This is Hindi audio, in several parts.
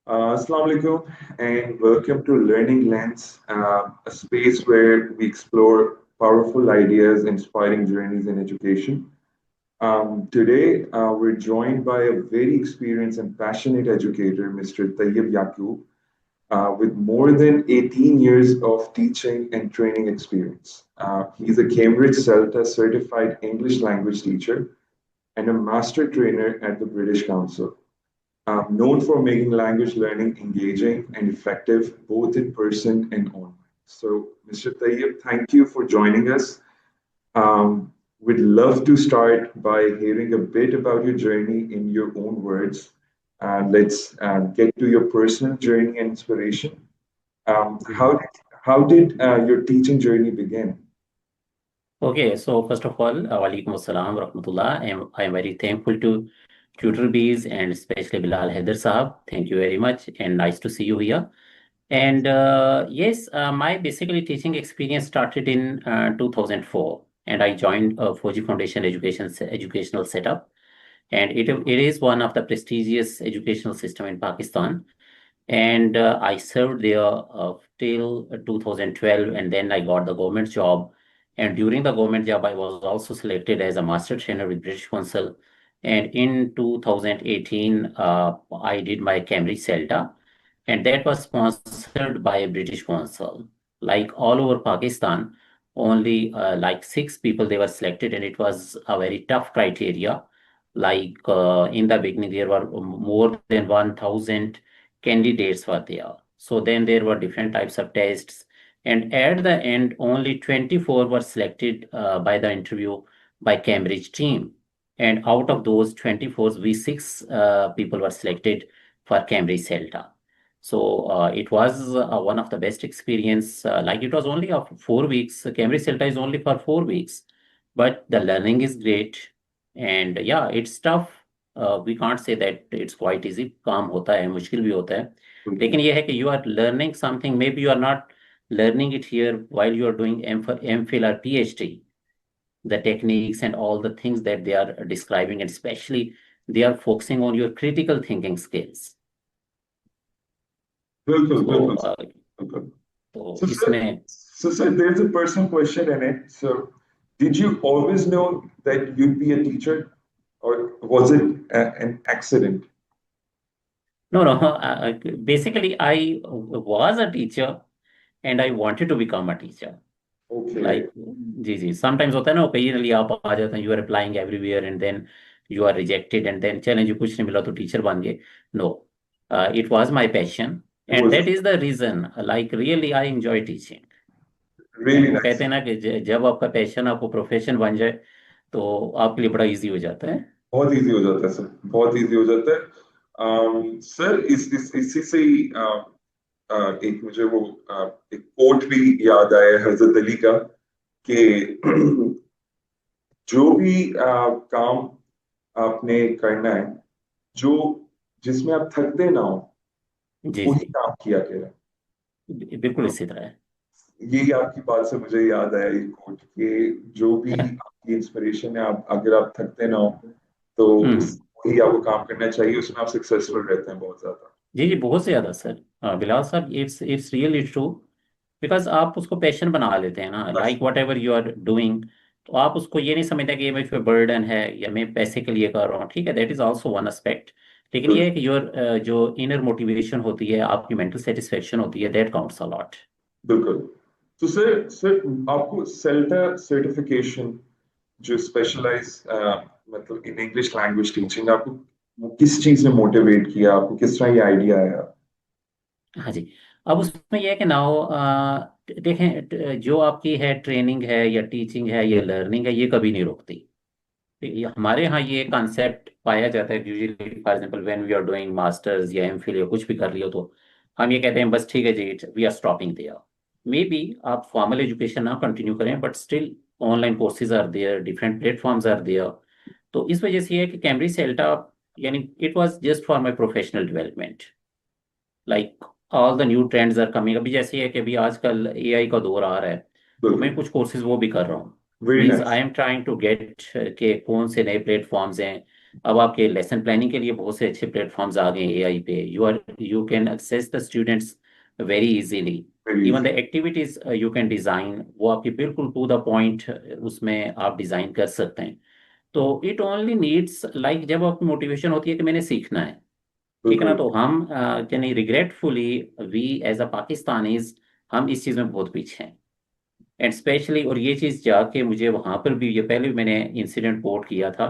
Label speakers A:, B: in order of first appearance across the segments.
A: Assalamu alaikum and welcome to Learning Lens, a space where we explore powerful ideas, inspiring journeys in education. Today, we're joined by a very experienced and passionate educator, Mr. Tayyib Yaqub, with more than 18 years of teaching and training experience. He's a Cambridge CELTA certified English language teacher and a master trainer at the British Council. Known for making language learning engaging and effective both in person and online. So, Mr. Tayyib, thank you for joining us. We'd love to start by hearing a bit about your journey in your own words. Let's get to your personal journey and inspiration. Um, how
B: Mhm.
A: did how did your teaching journey begin?
B: Okay, so first of all, Walaikum Assalam wa Rahmatullah. I am very thankful to Tutor Bees and especially Bilal Haider Sahab. Thank you very much and nice to see you here. And yes, my basically teaching experience started in 2004 and I joined Fauji Foundation educational setup. And it is one of the prestigious educational system in Pakistan. And I served there till 2012, and then I got the government job. And during the government job, I was also selected as a master trainer with British Council. And in 2018, I did my Cambridge CELTA, and that was sponsored by British Council. Like all over Pakistan, only like 6 people they were selected, and it was a very tough criteria. Like in the beginning, there were more than 1,000 candidates were there. So then there were different types of tests. And at the end, only 24 were selected by the interview by Cambridge team. And out of those 24, we 6 people were selected for Cambridge CELTA. So it was one of the best experience. Like it was only of 4 weeks. Cambridge CELTA is only for 4 weeks, but the learning is great. And yeah, it's tough. We can't say that it's quite easy. काम होता है, मुश्किल भी होता है. लेकिन ये है कि you are learning something. Maybe you are not learning it here while you are doing MPhil or PhD. The techniques and all the things that they are describing, and especially they are focusing on your critical thinking skills.
A: Bilkul,
B: So,
A: bilkul, bilkul.
B: तो
A: So, sir,
B: इसमें
A: so, there's a personal question in it. So, did you always know that you'd be a teacher, or was it an accident?
B: no, basically I was a teacher and I wanted to become a teacher.
A: Okay.
B: Like, ji sometimes होता है ना, occasionally आप आ जाते हैं, you are applying everywhere and then you are rejected and then चलें जी कुछ नहीं मिला तो टीचर बन गए. No, it was my passion
A: It
B: and
A: was
B: that is the reason. Like really I enjoy teaching. And
A: really
B: वो
A: nice.
B: कहते हैं ना कि जब आपका पैशन आपको प्रोफेशन बन जाए तो आपके लिए बड़ा इजी हो जाता है.
A: बहुत इजी हो जाता है सर, बहुत इजी हो जाता है. सर इस इसी से ही एक मुझे वो एक कोट भी याद आया है हजरत अली का कि जो भी काम आपने करना है, जो जिसमें आप थकते ना हो,
B: जी
A: वही
B: जी,
A: काम किया करें.
B: बिल्कुल इसी तरह है.
A: यही आपकी बात से मुझे याद आया ये कोट कि जो भी आपकी इंस्पिरेशन है, आप अगर आप थकते ना हो तो
B: हम्म.
A: वही आपको काम करना चाहिए, उसमें आप सक्सेसफुल रहते हैं बहुत ज्यादा.
B: जी जी, बहुत से ज्यादा सर. बिलाल साहब, इट्स रियली ट्रू. बिकॉज आप उसको पैशन बना लेते हैं ना,
A: बस
B: like whatever you are doing. तो आप उसको ये नहीं समझते कि ये मेरे पे बर्डन है या मैं पैसे के लिए कर रहा हूँ. ठीक है, that is also one aspect. लेकिन ये है कि योर जो इनर मोटिवेशन होती है, आपकी मेंटल सेटिस्फेक्शन होती है, दैट काउंट्स अ लॉट.
A: बिल्कुल. तो सर सर आपको सेल्टा सर्टिफिकेशन जो स्पेशलाइज मतलब इन इंग्लिश लैंग्वेज टीचिंग, आपको वो किस चीज ने मोटिवेट किया, आपको किस तरह ये आइडिया आया?
B: हाँ जी. अब उसमें यह है कि नाउ देखें, जो आपकी है ट्रेनिंग है या टीचिंग है या लर्निंग है, ये कभी नहीं रुकती. ये हमारे यहाँ ये कॉन्सेप्ट पाया जाता है usually. For example when we are doing masters या एमफिल या कुछ भी कर लियो तो हम ये कहते हैं बस ठीक है जी, we are stopping there. Maybe बी आप फॉर्मल एजुकेशन ना कंटिन्यू करें, but still online courses are there, different platforms are there. तो इस वजह से ये है कि कैम्ब्रिज सेल्टा, यानी it was just for my professional development. Like all the new trends are coming. अभी जैसे है कि अभी आजकल एआई का दौर आ रहा है, तो मैं
A: बिल्कुल.
B: कुछ कोर्सेज वो भी कर रहा हूँ.
A: Very
B: means
A: nice.
B: I am trying to get के कौन से नए प्लेटफॉर्म्स हैं अब आपके लेसन प्लानिंग के लिए बहुत से अच्छे प्लेटफॉर्म्स आ गए हैं एआई पे, you can access the students very easily.
A: Very
B: even the
A: easy.
B: Activities you can design, वो आपकी बिल्कुल टू द पॉइंट उसमें आप डिज़ाइन कर सकते हैं। तो इट ओनली नीड्स लाइक, जब आपकी मोटिवेशन होती है कि मैंने सीखना है, ठीक है ना,
A: बिल्कुल
B: तो हम यानी regretfully we as a Pakistanis हम इस चीज़ में बहुत पीछे हैं। एंड स्पेशली, और ये चीज़ जाके मुझे वहाँ पर भी, ये पहले भी मैंने इंसिडेंट कोट किया था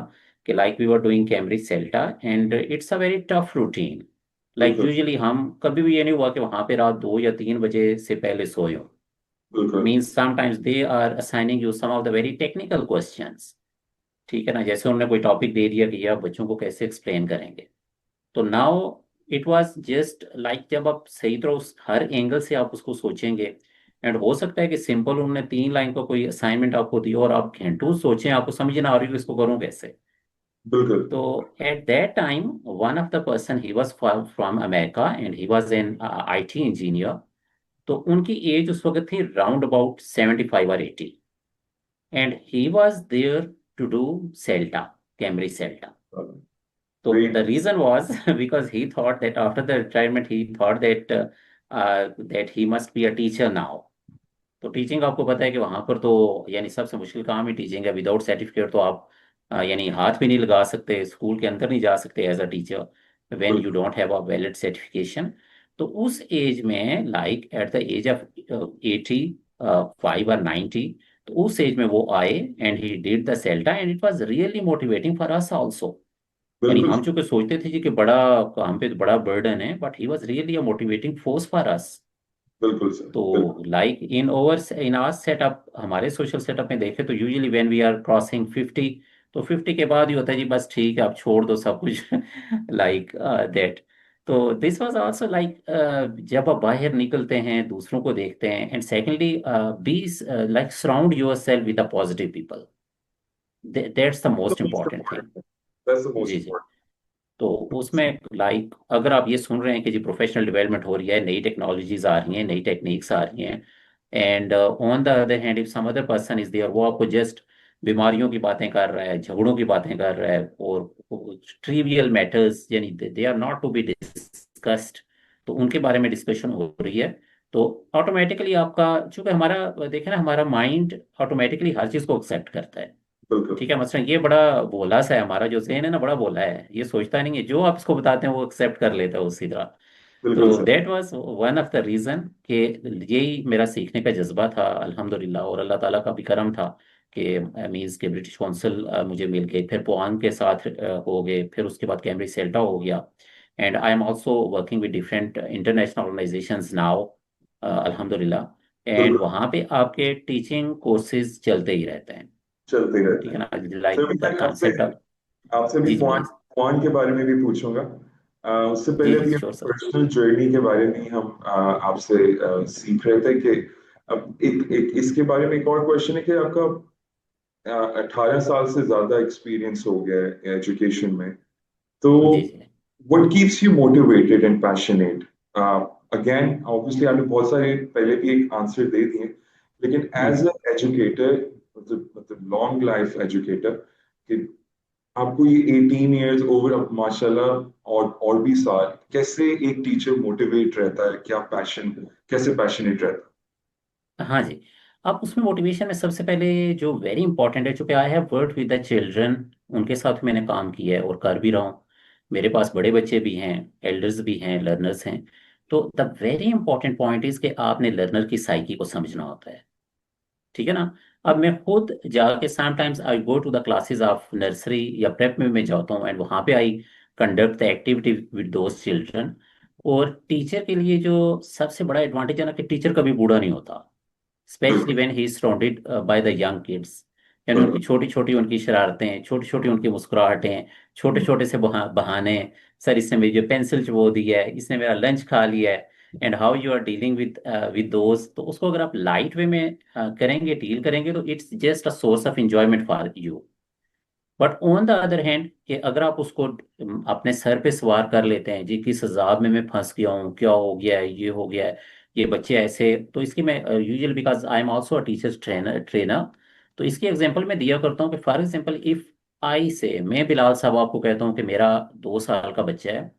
B: कि like we were doing Cambridge CELTA and it's a very tough routine. Like
A: बिल्कुल
B: यूजुअली हम कभी भी ये नहीं हुआ कि वहाँ पे रात 2 या 3 बजे से पहले सोए हो।
A: बिल्कुल।
B: Means sometimes they are assigning you some of the very technical questions, ठीक है ना, जैसे उन्होंने कोई टॉपिक दे दिया कि ये आप बच्चों को कैसे एक्सप्लेन करेंगे। तो now it was just like, जब आप सही तरह उस हर एंगल से आप उसको सोचेंगे, एंड हो सकता है कि सिंपल उन्होंने 3 लाइन का कोई असाइनमेंट आपको दिया और आप घंटों सोचें, आपको समझ ना आ रही हो इसको करूं कैसे।
A: बिल्कुल
B: तो at that time one of the person, he was from America and he was an IT engineer. तो उनकी एज उस वक्त थी राउंड अबाउट 75 और 80, and he was there to do CELTA, Cambridge CELTA. So
A: ग्रेट।
B: the reason was because he thought that after the retirement, he thought that he must be a teacher now. तो टीचिंग आपको पता है कि वहां पर तो यानी सबसे मुश्किल काम ही टीचिंग है। विदाउट सर्टिफिकेट तो आप यानी हाथ भी नहीं लगा सकते, स्कूल के अंदर नहीं जा सकते as a teacher when you
A: बिल्कुल
B: don't have a valid certification. तो उस एज में, like at the age of 85 और 90, तो उस एज में वो आए and he did the CELTA and it was really motivating for us also. यानी
A: बिल्कुल
B: हम चूंकि सोचते थे जी कि बड़ा, हम पे तो बड़ा बर्डन है, but he was really a motivating force for us.
A: बिल्कुल सर
B: तो
A: बिल्कुल।
B: लाइक इन आवर सेटअप, हमारे सोशल सेटअप में देखें तो usually when we are crossing 50, तो 50 के बाद ही होता है जी बस ठीक है आप छोड़ दो सब कुछ लाइक दैट। तो दिस वाज आल्सो लाइक, जब आप बाहर निकलते हैं, दूसरों को देखते हैं, and secondly be like surround yourself with the positive people, that's the most
A: most
B: important thing.
A: Important, that's the most
B: जी जी।
A: इम्पोर्टेंट।
B: तो उसमें लाइक अगर आप ये सुन रहे हैं कि जी प्रोफेशनल डेवलपमेंट हो रही है, नई टेक्नोलॉजीज आ रही हैं, नई टेक्निक्स आ रही हैं, and on the other hand if some other person is there, वो आपको जस्ट बीमारियों की बातें कर रहा है, झगड़ों की बातें कर रहा है, और ट्रिवियल मैटर्स यानी they are not to be discussed, तो उनके बारे में डिस्कशन हो रही है, तो ऑटोमेटिकली आपका, चूंकि हमारा देखें ना, हमारा माइंड ऑटोमेटिकली हर चीज़ को एक्सेप्ट करता है।
A: बिल्कुल
B: ठीक है, मसलन ये बड़ा भोला सा है, हमारा जो ज़हन है ना बड़ा भोला है, ये सोचता नहीं है, जो आप इसको बताते हैं वो एक्सेप्ट कर लेता है उसी तरह।
A: बिल्कुल
B: तो
A: sir.
B: That was one of the reason कि यही मेरा सीखने का जज्बा था अल्हम्दुलिल्लाह, और अल्लाह ताला का भी करम था कि मीन्स के ब्रिटिश कौंसल मुझे मिल गई, फिर पोआंग के साथ हो गए, फिर उसके बाद कैम्ब्रिज सेल्टा हो गया, and I am also working with different international organisations now अल्हम्दुलिल्लाह। एंड
A: बिल्कुल
B: वहाँ पे आपके टीचिंग कोर्सेज चलते ही रहते हैं,
A: चलते रहते
B: ठीक है
A: हैं।
B: ना,
A: सर
B: लाइक
A: अभी
B: द
A: मैं आपसे
B: कंसेप्ट ऑफ।
A: आपसे भी
B: जी जी
A: क्वांट
B: प्लीज।
A: क्वांट के बारे में भी पूछूंगा। उससे
B: जी
A: पहले
B: जी
A: भी
B: श्योर सर।
A: पर्सनल जर्नी के बारे में हम आपसे सीख रहे थे कि अब एक इसके बारे में एक और क्वेश्चन है कि आपका 18 साल से ज्यादा एक्सपीरियंस हो गया है एजुकेशन में, तो
B: जी जी।
A: What keeps you motivated and passionate? Again obviously आपने बहुत सारे पहले भी एक आंसर दे दिए, लेकिन एज
B: हम्म।
A: अ एजुकेटर, मतलब लॉन्ग लाइफ एजुकेटर, कि आपको ये 18 इयर्स ओवर, अब माशाल्लाह और भी साल, कैसे एक टीचर मोटिवेट रहता है, क्या पैशन, कैसे पैशनेट रहता
B: हाँ जी। अब उसमें मोटिवेशन में सबसे पहले जो वेरी इंपॉर्टेंट है, चूंकि I have worked with the children, उनके साथ मैंने काम किया है और कर भी रहा हूँ। मेरे पास बड़े बच्चे भी हैं, एल्डर्स भी हैं, लर्नर्स हैं। तो the very important point is कि आपने लर्नर की साइकी को समझना होता है, ठीक है ना। अब मैं खुद जाके sometimes I go to the classes of nursery या प्रेप में मैं जाता हूँ, एंड वहाँ पे I conduct the activity with those children. और टीचर के लिए जो सबसे बड़ा एडवांटेज है ना, कि टीचर कभी बूढ़ा नहीं होता,
A: है?
B: स्पेशली
A: बिल्कुल
B: when he is surrounded by the young kids. यानी
A: बिल्कुल
B: उनकी छोटी छोटी उनकी शरारतें, छोटी छोटी उनकी मुस्कुराहटें, छोटे छोटे से बहाने, सर इसने मेरी जो पेंसिल चबो दी है, इसने मेरा लंच खा लिया है, and how you are dealing with दोस्त, तो उसको अगर आप लाइट वे में करेंगे, डील करेंगे, तो it's just a source of enjoyment for you. But on the other hand, कि अगर आप उसको अपने सर पे सवार कर लेते हैं जी, किस अजाब में मैं फंस गया हूँ, क्या हो गया है, ये हो गया है, ये बच्चे ऐसे, तो इसकी मैं usual because I am also a teacher trainer, तो इसकी एग्जांपल मैं दिया करता हूँ कि फॉर एग्जांपल इफ आई से मैं बिलाल साहब आपको कहता हूँ कि मेरा 2 साल का बच्चा है,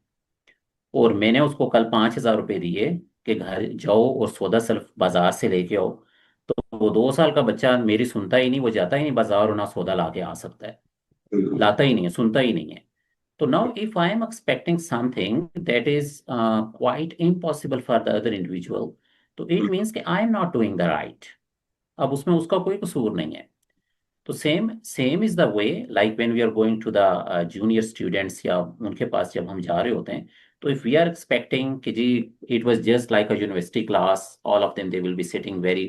B: और मैंने उसको कल 5,000 रुपये दिए कि घर जाओ और सौदा सिर्फ बाजार से लेके आओ। तो वो 2 साल का बच्चा मेरी सुनता ही नहीं, वो जाता ही नहीं बाजार और ना सौदा ला के आ सकता है,
A: बिल्कुल।
B: लाता ही नहीं है, सुनता ही नहीं है। So now, if I am expecting something that is quite impossible for the other individual, तो it means कि I am not doing the right. अब उसमें उसका कोई कसूर नहीं है। तो same is the way, like when we are going to the junior students, या उनके पास जब हम जा रहे होते हैं, तो इफ वी आर एक्सपेक्टिंग कि जी it was just like a university class, all of them they will be sitting very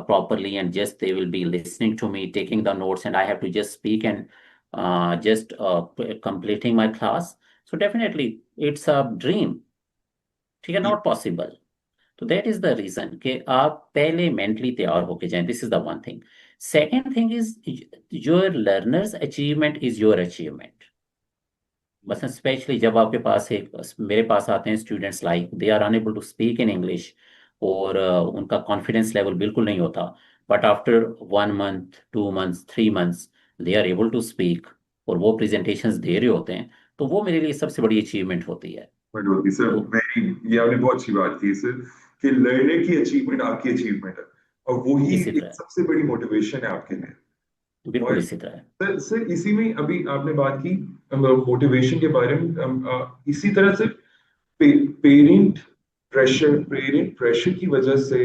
B: properly and just they will be listening to me, taking the notes, and I have to just speak and just completing my class. So definitely it's a dream, ठीक है, नॉट पॉसिबल। तो दैट इज द रीजन कि आप पहले मेंटली तैयार होके जाएं, this is the one thing. Second thing is your learners achievement is your achievement. बस स्पेशली जब आपके पास एक, मेरे पास आते हैं students like they are unable to speak in English, और उनका कॉन्फिडेंस लेवल बिल्कुल नहीं होता, but after 1 month, 2 months, 3 months they are able to speak, और वो प्रेजेंटेशंस दे रहे होते हैं, तो वो मेरे लिए सबसे बड़ी अचीवमेंट होती है।
A: बट होती सर,
B: तो
A: मेरी, ये आपने बहुत अच्छी बात की सर, कि लर्नर की अचीवमेंट आपकी अचीवमेंट है, और वही
B: इसी
A: एक
B: तरह,
A: सबसे बड़ी मोटिवेशन है आपके लिए।
B: बिल्कुल
A: और
B: इसी तरह।
A: सर इसी में अभी आपने बात की मोटिवेशन के बारे में, इसी तरह से पेरेंट प्रेशर की वजह से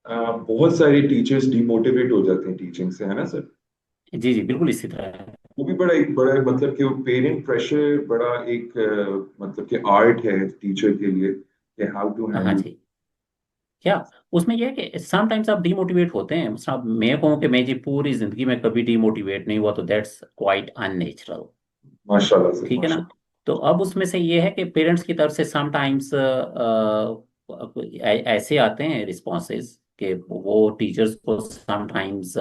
A: बहुत सारे टीचर्स डिमोटिवेट हो जाते हैं टीचिंग से, है ना सर?
B: जी जी, बिल्कुल इसी तरह है।
A: वो भी बड़ा एक बड़ा मतलब कि पेरेंट प्रेशर बड़ा एक मतलब कि आर्ट है टीचर के लिए, कि हाउ टू
B: हाँ
A: हैंडल।
B: जी, क्या उसमें यह है कि समटाइम्स आप डिमोटिवेट होते हैं, साहब मैं कहूँ कि मैं जी पूरी जिंदगी में कभी डिमोटिवेट नहीं हुआ, तो दैट्स क्वाइट अननेचुरल,
A: माशाल्लाह सर,
B: ठीक है ना।
A: माशाल्लाह।
B: तो अब उसमें से ये है कि पेरेंट्स की तरफ से समटाइम्स ऐसे आते हैं रिस्पॉन्सेज कि वो टीचर्स को समटाइम्स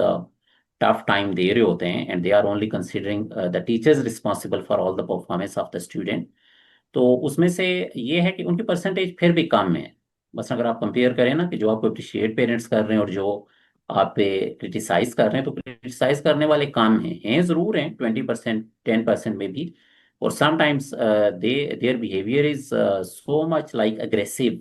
B: टफ टाइम दे रहे होते हैं, and they are only considering the teachers responsible for all the performance of the student. तो उसमें से ये है कि उनकी परसेंटेज फिर भी कम है। बस अगर आप कंपेयर करें ना, कि जो आपको अप्रिशिएट पेरेंट्स कर रहे हैं और जो आप पे क्रिटिसाइज कर रहे हैं, तो क्रिटिसाइज करने वाले कम हैं जरूर हैं, 20%, 10% में भी। और sometimes they their behaviour is so much like aggressive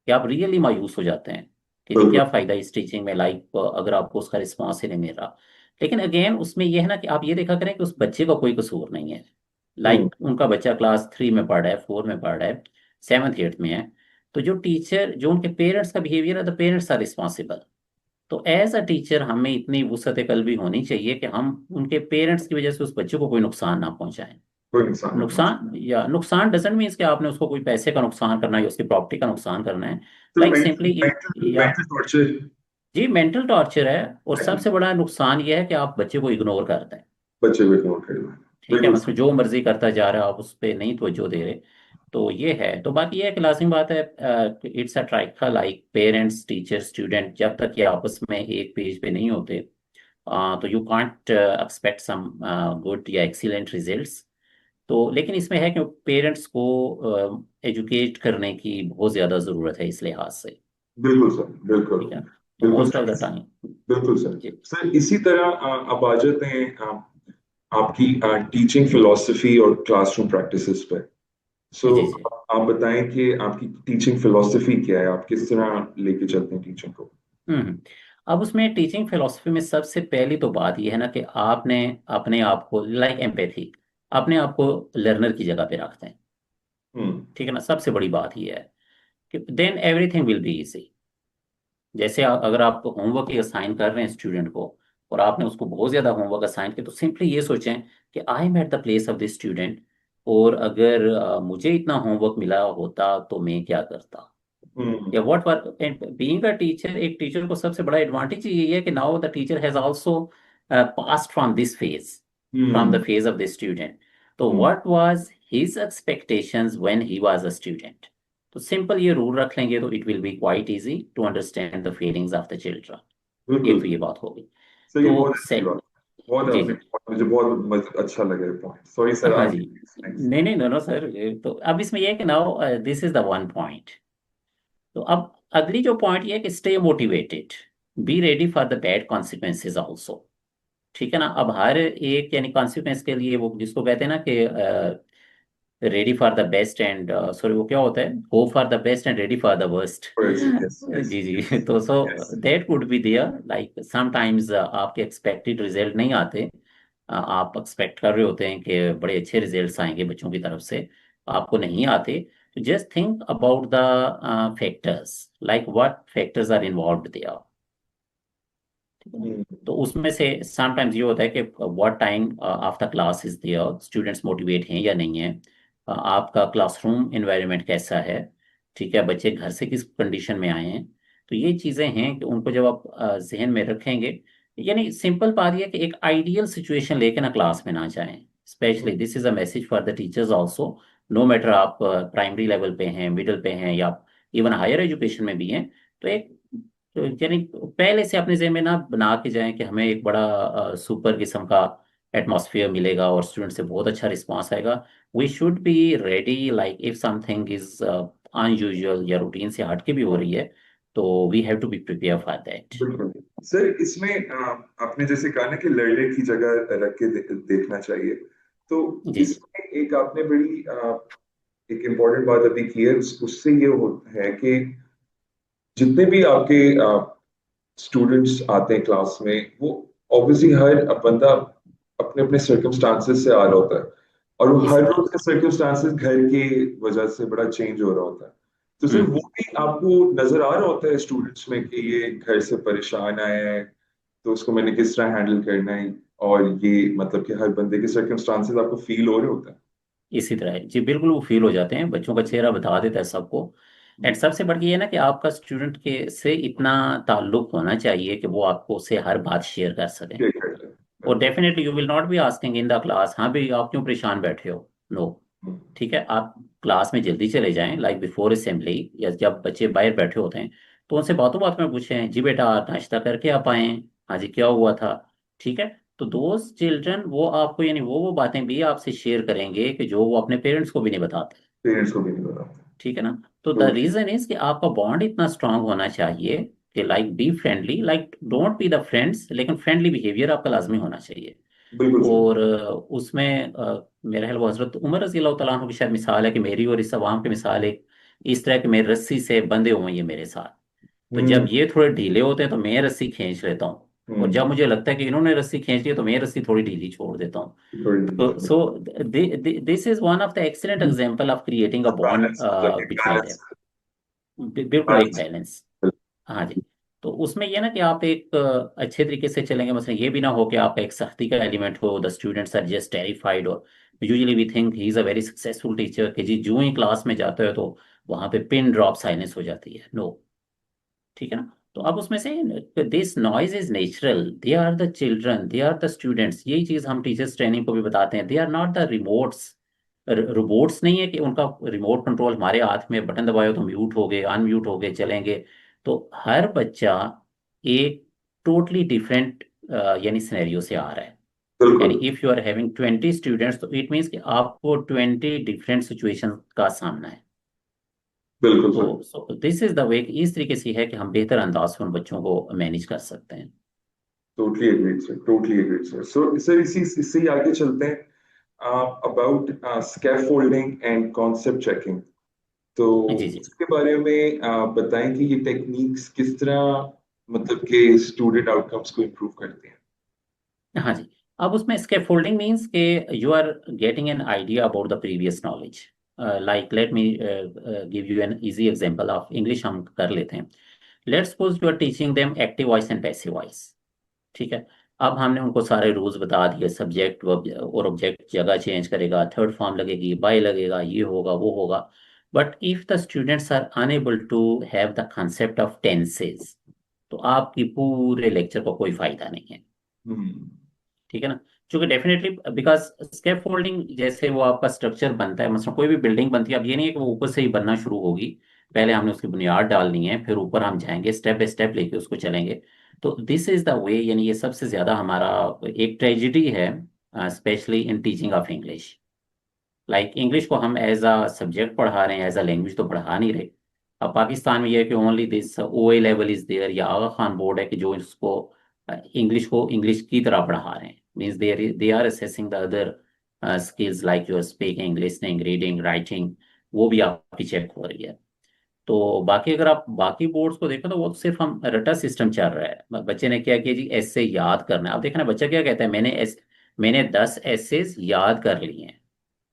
B: कि आप रियली मायूस हो जाते हैं कि जी
A: बिल्कुल।
B: क्या फायदा इस टीचिंग में, लाइक अगर आपको उसका रिस्पॉन्स ही नहीं मिल रहा। लेकिन अगेन उसमें यह है ना कि आप ये देखा करें कि उस बच्चे का कोई कसूर नहीं है।
A: हम्म।
B: लाइक उनका बच्चा क्लास 3 में पढ़ रहा है, 4 में पढ़ रहा है, 7th 8th में है, तो जो टीचर, जो उनके पेरेंट्स का बिहेवियर है, द पेरेंट्स आर रिस्पॉन्सिबल। तो एज अ टीचर हमें इतनी वुसअत कल्बी होनी चाहिए कि हम उनके पेरेंट्स की वजह से उस बच्चे को कोई नुकसान ना पहुंचाएं।
A: कोई इंसान ना पहुंचे।
B: नुकसान, या नुकसान डजेंट मीन्स कि आपने उसको कोई पैसे का नुकसान करना है या उसकी प्रॉपर्टी का नुकसान करना है,
A: तो
B: लाइक
A: मेंटल
B: सिंपली,
A: मेंटल
B: या
A: मेंटल टॉर्चर।
B: जी मेंटल टॉर्चर है। और सबसे बड़ा नुकसान यह है कि आप बच्चे को इग्नोर करते हैं,
A: बच्चे को इग्नोर करना है।
B: ठीक है,
A: बिल्कुल
B: मतलब
A: सर।
B: जो मर्जी करता जा रहा है, आप उस पर नहीं तवज्जो दे रहे। तो ये है, तो बात ये है कि लाजिम बात है, इट्स अ ट्राइका, लाइक पेरेंट्स टीचर स्टूडेंट जब तक ये आपस में एक पेज पे नहीं होते, तो you can't expect some good या एक्सीलेंट रिजल्ट्स। तो लेकिन इसमें है कि पेरेंट्स को एजुकेट करने की बहुत ज़्यादा ज़रूरत है इस लिहाज से,
A: बिल्कुल सर, बिल्कुल।
B: ठीक है। तो
A: बिल्कुल
B: most of the
A: sir.
B: Time,
A: बिल्कुल सर।
B: जी
A: सर इसी तरह अब आ जाते हैं आपकी टीचिंग फिलोसफी और क्लासरूम प्रैक्टिसेस पे। सो
B: जी जी।
A: आप बताएं कि आपकी टीचिंग फिलोसफी क्या है, आप किस तरह लेके चलते हैं टीचिंग को?
B: हम्म। अब उसमें टीचिंग फिलोसफी में सबसे पहली तो बात यह है ना कि आपने अपने आप को, लाइक एम्पैथी, अपने आप को लर्नर की जगह पे रखते हैं,
A: हम्म।
B: ठीक है ना। सबसे बड़ी बात यह है कि then everything will be easy. जैसे अगर आप होमवर्क ही असाइन कर रहे हैं स्टूडेंट को, और आपने उसको बहुत ज्यादा होमवर्क असाइन किया, तो सिंपली ये सोचें कि I am at the place of this student, और अगर मुझे इतना होमवर्क मिला होता तो मैं क्या करता,
A: हम्म।
B: या what were. Being a teacher, एक टीचर को सबसे बड़ा एडवांटेज ये है कि now the teacher has also passed from this phase, from the
A: hmm.
B: Phase of the student. तो
A: hmm.
B: What was his expectations when he was a student. तो सिंपल ये रूल रख लेंगे तो it will be quite easy to understand the feelings of the children.
A: बिल्कुल
B: एक तो
A: सर।
B: ये बात होगी।
A: सर ये
B: तो
A: बहुत अच्छी
B: सेक
A: बात है। बहुत
B: जी
A: आपने,
B: जी,
A: मुझे बहुत अच्छा लगा ये पॉइंट। सॉरी सर,
B: हाँ जी,
A: आगे। नेक्स्ट।
B: नहीं नहीं, नो सर। तो अब इसमें यह है कि now this is the one point. तो अब अगली जो पॉइंट ये है कि stay motivated, be ready for the bad consequences also, ठीक है ना। अब हर एक यानी कॉन्सिक्वेंस के लिए वो जिसको कहते हैं ना कि ready for the best and sorry वो क्या होता है, hope for the best and ready for the worst.
A: Yes yes
B: जी जी। तो so
A: yes.
B: That could be there, like sometimes आपके एक्सपेक्टेड रिजल्ट नहीं आते। आप एक्सपेक्ट कर रहे होते हैं कि बड़े अच्छे रिजल्ट्स आएंगे बच्चों की तरफ से, आपको नहीं आते। तो just think about the factors, like what factors are involved there. ठीक है ना। तो उसमें से समटाइम्स ये होता है कि what time after class is there, students motivate हैं या नहीं है, आपका क्लासरूम एनवायरनमेंट कैसा है, ठीक है, बच्चे घर से किस कंडीशन में आए हैं। तो ये चीज़ें हैं कि उनको जब आप जहन में रखेंगे, यानी सिंपल बात यह है कि एक आइडियल सिचुएशन लेके ना क्लास में ना जाएं। Specially this is a message for the teachers also, no matter आप प्राइमरी लेवल पे हैं, मिडिल पे हैं, या इवन हायर एजुकेशन में भी हैं। तो एक तो यानी पहले से अपने ज़हन में ना बना के जाएं कि हमें एक बड़ा सुपर किस्म का एटमॉस्फेयर मिलेगा और स्टूडेंट से बहुत अच्छा रिस्पांस आएगा। We should be ready, like if something is unusual या रूटीन से हट के भी हो रही है, तो we have to be prepare for that.
A: बिल्कुल सर। इसमें आपने जैसे कहा ना कि लड़ने की जगह रख के देखना चाहिए, तो
B: जी जी।
A: इसमें एक आपने बड़ी एक इम्पोर्टेंट बात अभी की है, उससे ये है कि जितने भी आपके स्टूडेंट्स आते हैं क्लास में, वो ऑब्वियसली हर बंदा अपने अपने सर्कमस्टांसेस से आ रहा होता है, और वो
B: इसी
A: हर
B: तरह।
A: रोज के सर्कमस्टांसेस घर की वजह से बड़ा चेंज हो रहा होता है। तो सिर्फ वो
B: हम्म।
A: भी आपको नजर आ रहा होता है स्टूडेंट्स में कि ये घर से परेशान आए हैं, तो उसको मैंने किस तरह हैंडल करना है, और ये मतलब कि हर बंदे के सर्कमस्टांसेस आपको फील हो रहे होते हैं।
B: इसी तरह है जी, बिल्कुल वो फील हो जाते हैं, बच्चों का चेहरा बता देता है सबको। एंड सबसे बढ़ के ये ना कि आपका स्टूडेंट के से इतना ताल्लुक होना चाहिए कि वो आपको से हर बात शेयर कर सकें।
A: ये कर ले
B: और
A: बिल्कुल।
B: Definitely you will not be asking in the class, हाँ भाई आप क्यों परेशान बैठे हो, नो।
A: हम्म,
B: ठीक है, आप क्लास में जल्दी चले जाएं, लाइक बिफोर असेंबली, या जब बच्चे बाहर बैठे होते हैं तो उनसे बातों बात में पूछें, जी बेटा नाश्ता करके आप आए हैं, हाँ जी क्या हुआ था। ठीक है। तो दोस्त चिल्ड्रन वो आपको यानी वो बातें भी आपसे शेयर करेंगे कि जो वो अपने पेरेंट्स को भी नहीं बताते।
A: पेरेंट्स को भी नहीं पता।
B: ठीक है ना। तो द
A: टोटली।
B: रीजन इज कि आपका बॉन्ड इतना स्ट्रांग होना चाहिए कि like be friendly, like don't be the friends, लेकिन फ्रेंडली बिहेवियर आपका लाजमी होना चाहिए।
A: बिल्कुल सर।
B: और उसमें मेरा ख्याल वो हजरत उमर रजी अल्लाह तआला अन्हु की शायद मिसाल है कि मेरी और इस अवाम की मिसाल एक इस तरह के मेरे रस्सी से बंधे हुए हैं ये मेरे साथ। तो जब
A: हम्म
B: ये थोड़े ढीले होते हैं तो मैं रस्सी खींच लेता हूँ, और जब
A: हम्म।
B: मुझे लगता है कि इन्होंने रस्सी खींच ली तो मैं रस्सी थोड़ी ढीली छोड़ देता हूँ। तो
A: थोड़ी
B: सो this is one of the excellent example of creating a bond
A: balance, मतलब एक
B: बिटवीन
A: बैलेंस।
B: देम। बिल्कुल एक
A: बैलेंस।
B: बैलेंस। हाँ जी। तो उसमें ये ना कि आप एक अच्छे तरीके से चलेंगे, मतलब ये भी ना हो कि आप एक सख्ती का एलिमेंट हो, the students are just terrified, और usually we think he is a very successful teacher कि जी जो ही क्लास में जाते हो तो वहां पे पिन ड्रॉप साइलेंस हो जाती है, नो। ठीक है ना। तो अब उसमें से this noise is natural, they are the children, they are the students, यही चीज हम टीचर्स ट्रेनिंग को भी बताते हैं, they are not the remotes. Robots नहीं है कि उनका रिमोट कंट्रोल हमारे हाथ में, बटन दबाए तो म्यूट हो गए अनम्यूट हो गए चलेंगे। तो हर बच्चा एक टोटली डिफरेंट यानी सिनेरियो से आ रहा है। यानी
A: बिल्कुल
B: if you are having 20 students तो इट मीन्स कि आपको 20 डिफरेंट सिचुएशन का सामना है।
A: बिल्कुल सर।
B: तो सो दिस इज द वे, इस तरीके से है कि हम बेहतर अंदाज से उन बच्चों को मैनेज कर सकते हैं।
A: Totally agreed sir, totally agreed sir. Sir इसी इससे ही आगे चलते हैं about scaffolding and concept checking. तो
B: जी जी।
A: इसके बारे में बताएं कि ये टेक्निक्स किस तरह मतलब कि स्टूडेंट आउटकम्स को इम्प्रूव करती हैं।
B: हाँ जी। अब उसमें स्कैफोल्डिंग मीन्स के you are getting an idea about the previous knowledge. Like let me give you an easy example of English, हम कर लेते हैं। Let's suppose you are teaching them active voice and passive voice. ठीक है। अब हमने उनको सारे रूल्स बता दिए, सब्जेक्ट और ऑब्जेक्ट जगह चेंज करेगा, थर्ड फॉर्म लगेगी, बाय लगेगा, ये होगा वो होगा। But if the students are unable to have the concept of tenses, तो आपकी पूरे लेक्चर को कोई फायदा नहीं है।
A: हम्म
B: ठीक है ना। क्योंकि डेफिनेटली बिकॉज स्केप फोल्डिंग जैसे वो आपका स्ट्रक्चर बनता है, मतलब कोई भी बिल्डिंग बनती है, अब ये नहीं है कि वो ऊपर से ही बनना शुरू होगी। पहले हमने उसकी बुनियाद डालनी है, फिर ऊपर हम जाएंगे स्टेप बाय स्टेप लेके उसको चलेंगे। तो दिस इज द वे, यानी ये सबसे ज्यादा हमारा एक ट्रेजिडी है, specially in teaching of English. Like English को हम एज अ सब्जेक्ट पढ़ा रहे हैं, एज अ लैंग्वेज तो पढ़ा नहीं रहे। अब पाकिस्तान में ये है कि only this O A level is there, या आगा खान बोर्ड है कि जो इसको इंग्लिश को इंग्लिश की तरह पढ़ा रहे हैं, means they are assessing the other skills like your speaking, listening, reading, writing, वो भी आपकी चेक हो रही है। तो बाकी अगर आप बाकी बोर्ड्स को देखो तो वो सिर्फ हम रटा सिस्टम चल रहा है। बच्चे ने क्या किया जी, ऐसे याद करना है। आप देखना बच्चा क्या कहता है, मैंने 10 ऐसेस याद कर लिए हैं,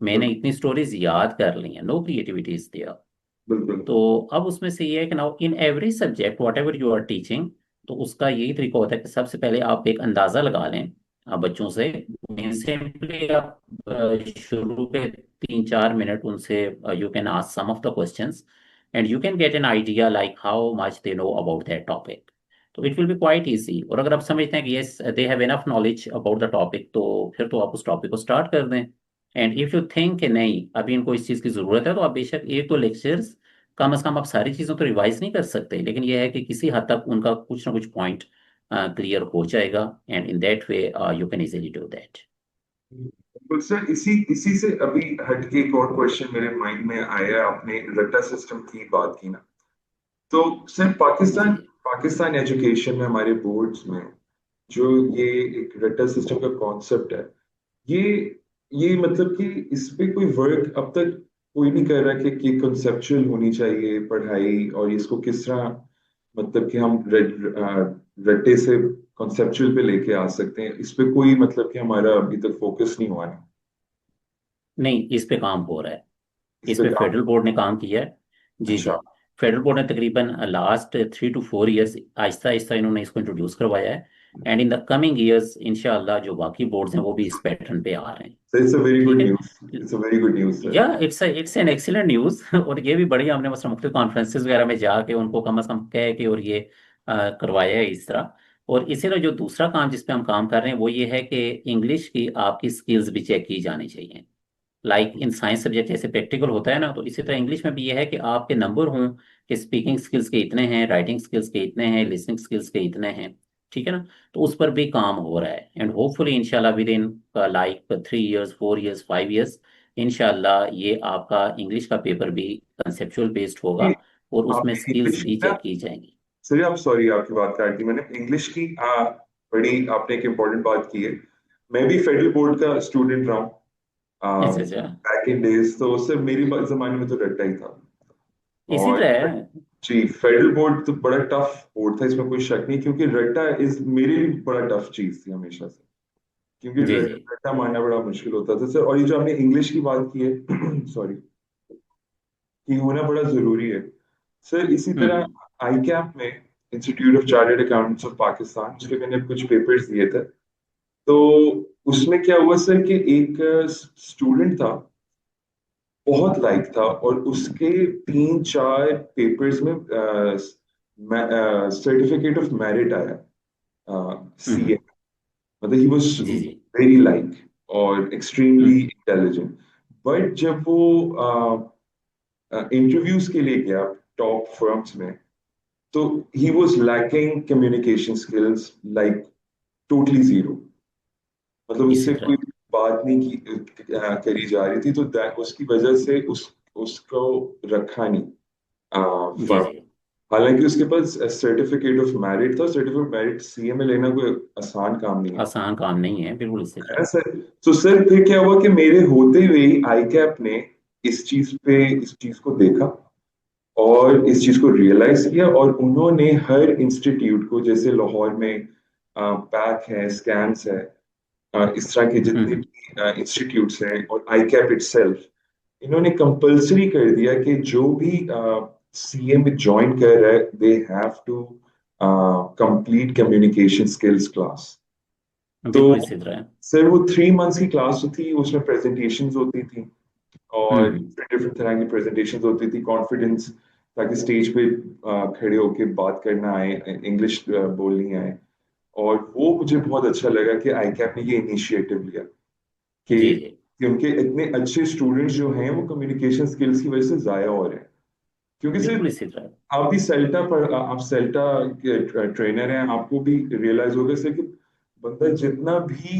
B: मैंने
A: बिल्कुल
B: इतनी स्टोरीज याद कर ली हैं। No creativity is there.
A: बिल्कुल।
B: तो अब उसमें से ये है कि now in every subject whatever you are teaching, तो उसका यही तरीका होता है कि सबसे पहले आप एक अंदाजा लगा लें बच्चों से। सिंपली आप शुरू के 3-4 मिनट उनसे you can ask some of the questions and you can get an idea like how much they know about that topic. तो it will be quite easy. और अगर आप समझते हैं कि yes they have enough knowledge about the topic, तो फिर तो आप उस टॉपिक को स्टार्ट कर दें। एंड इफ यू थिंक कि नहीं अभी इनको इस चीज़ की ज़रूरत है, तो आप बेशक एक दो लेक्चर्स, कम से कम आप सारी चीज़ों तो रिवाइज नहीं कर सकते, लेकिन यह है कि किसी हद तक उनका कुछ ना कुछ पॉइंट क्लियर हो जाएगा। And in that way you can easily do that.
A: बिल्कुल सर, इसी इसी से अभी हटके एक और क्वेश्चन मेरे माइंड में आया। आपने रट्टा सिस्टम की बात की ना, तो सर
B: जी
A: पाकिस्तान
B: जी।
A: पाकिस्तान एजुकेशन में हमारे बोर्ड्स में जो ये एक रट्टा सिस्टम का कॉन्सेप्ट है, ये ये मतलब कि इस पे कोई वर्क अब तक कोई नहीं कर रहा कि कंसेप्चुअल होनी चाहिए पढ़ाई, और इसको किस तरह मतलब कि हम रट्टे से कॉन्सेप्चुअल पे लेके आ सकते हैं। इस पे कोई मतलब कि हमारा अभी तक फोकस नहीं हुआ है।
B: नहीं, इस पे काम हो रहा है।
A: इस
B: इस
A: पे
B: पे
A: काम।
B: फेडरल बोर्ड ने काम किया है। जी
A: अच्छा।
B: जी। फेडरल बोर्ड ने तकरीबन last 3 to 4 years Aahista Aahista इन्होंने इसको इंट्रोड्यूस करवाया है। And in the coming years इंशाल्लाह जो बाकी बोर्ड्स हैं वो भी इस पैटर्न पे आ रहे हैं।
A: सर इट्स अ वेरी
B: ठीक
A: गुड
B: है।
A: News. It's a very good news sir.
B: या इट्स एन एक्सीलेंट न्यूज और ये भी बढ़िया, हमने मतलब मुख्तलिफ कॉन्फ्रेंसेज वगैरह में जाके उनको कम से कम कह के और ये करवाया है इस तरह। और इसी तरह जो दूसरा काम जिस पे हम काम कर रहे हैं वो ये है कि इंग्लिश की आपकी स्किल्स भी चेक की जानी चाहिए। लाइक इन साइंस सब्जेक्ट जैसे प्रैक्टिकल होता है ना, तो इसी तरह इंग्लिश में भी ये है कि आपके नंबर हों कि स्पीकिंग स्किल्स के इतने हैं, राइटिंग स्किल्स के इतने हैं, लिसनिंग स्किल्स के इतने हैं। ठीक है ना। तो उस पर भी काम हो रहा है एंड होपफुली इंशाल्लाह with in like 3 years, 4 years, 5 years, इंशाल्लाह ये आपका इंग्लिश का पेपर भी कंसेप्चुअल बेस्ड होगा
A: ये
B: और उसमें
A: आपने
B: स्किल्स
A: इंग्लिश
B: भी
A: की ना,
B: चेक की जाएंगी।
A: सर आप सॉरी आपकी बात काट दी मैंने। इंग्लिश की बड़ी आपने एक इम्पोर्टेंट बात की है। मैं भी फेडरल बोर्ड का स्टूडेंट रहा हूँ
B: अच्छा अच्छा।
A: बैक इन डेज, तो सर मेरी जमाने में तो रट्टा ही था।
B: इसी
A: और
B: तरह है।
A: जी फेडरल बोर्ड तो बड़ा टफ बोर्ड था, इसमें कोई शक नहीं, क्योंकि रट्टा इज मेरे लिए बड़ा टफ चीज थी हमेशा से। क्योंकि
B: जी जी।
A: रट्टा मारना बड़ा मुश्किल होता था सर। और ये जो आपने इंग्लिश की बात की है सॉरी, कि होना बड़ा जरूरी है सर। इसी तरह
B: हम्म।
A: आई कैप में, institute of chartered accountants of Pakistan, उसके मैंने कुछ पेपर्स दिए थे। तो उसमें क्या हुआ सर कि एक स्टूडेंट था, बहुत लाइक था, और उसके 3-4 पेपर्स में सर्टिफिकेट ऑफ मेरिट आया सीए।
B: हम्म।
A: मतलब ही वाज
B: जी जी।
A: वेरी लाइक और एक्सट्रीमली
B: हम्म।
A: इंटेलिजेंट। बट जब वो इंटरव्यूज के लिए गया टॉप फर्म्स में, तो he was lacking communication skills, like totally zero. मतलब
B: इसी
A: उससे कोई
B: तरह।
A: बात नहीं करी जा रही थी, तो उसकी वजह से उसको रखा नहीं
B: जी
A: फर्म।
B: जी।
A: हालांकि उसके पास सर्टिफिकेट ऑफ मेरिट था। सर्टिफिकेट मेरिट सीए में लेना कोई आसान काम नहीं है
B: आसान काम नहीं है, बिल्कुल इसी
A: है ना
B: तरह।
A: सर। तो सर फिर क्या हुआ कि मेरे होते हुए ही आई कैप ने इस चीज को देखा और इस चीज को रियलाइज किया, और उन्होंने हर इंस्टीट्यूट को, जैसे लाहौर में पैक है, स्कैम्स है, इस तरह के जितने
B: हम्म।
A: भी इंस्टीट्यूट्स हैं, और आई कैप इटसेल्फ, इन्होंने कंपलसरी कर दिया कि जो भी सीए में ज्वाइन कर रहा है, they have to complete communication skills class. तो
B: बिल्कुल इसी तरह है।
A: सर वो 3 मंथ्स की क्लास थी, उसमें प्रेजेंटेशंस होती थी, और
B: हम्म।
A: डिफरेंट तरह की प्रेजेंटेशंस होती थी, कॉन्फिडेंस, ताकि स्टेज पे खड़े होके बात करना आए, इंग्लिश बोलनी आए। और वो मुझे बहुत अच्छा लगा कि आई कैप ने ये इनिशिएटिव लिया
B: जी
A: कि
B: जी।
A: कि उनके इतने अच्छे स्टूडेंट्स जो हैं वो कम्युनिकेशन स्किल्स की वजह से जाया हो रहे हैं। क्योंकि
B: बिल्कुल
A: सिर्फ
B: इसी तरह।
A: आप भी आप सेल्टा के ट्रेनर हैं, आपको भी रियलाइज होगा सर कि बंदा जितना भी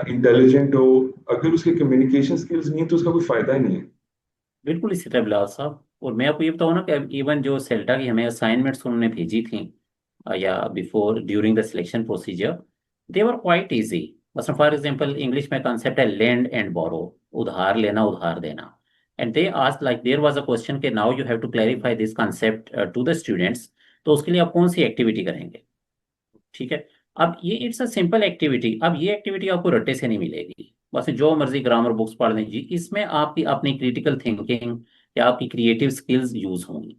A: इंटेलिजेंट हो, अगर उसके कम्युनिकेशन स्किल्स नहीं है तो उसका कोई फायदा ही नहीं है।
B: बिल्कुल इसी तरह बिलाल साहब। और मैं आपको ये बताऊँ ना कि इवन जो सेल्टा की हमें असाइनमेंट्स उन्होंने भेजी थी, या before during the selection procedure, they were quite easy. मतलब फॉर एग्जांपल इंग्लिश में कॉन्सेप्ट है लेंड एंड बोरो, उधार लेना उधार देना। And they asked like there was a question कि now you have to clarify this concept to the students, तो उसके लिए आप कौन सी एक्टिविटी करेंगे? ठीक है। अब ये इट्स अ सिंपल एक्टिविटी। अब ये एक्टिविटी आपको रट्टे से नहीं मिलेगी, बस जो मर्जी ग्रामर बुक्स पढ़ लें जी, इसमें आपकी अपनी क्रिटिकल थिंकिंग या आपकी क्रिएटिव स्किल्स यूज होंगी।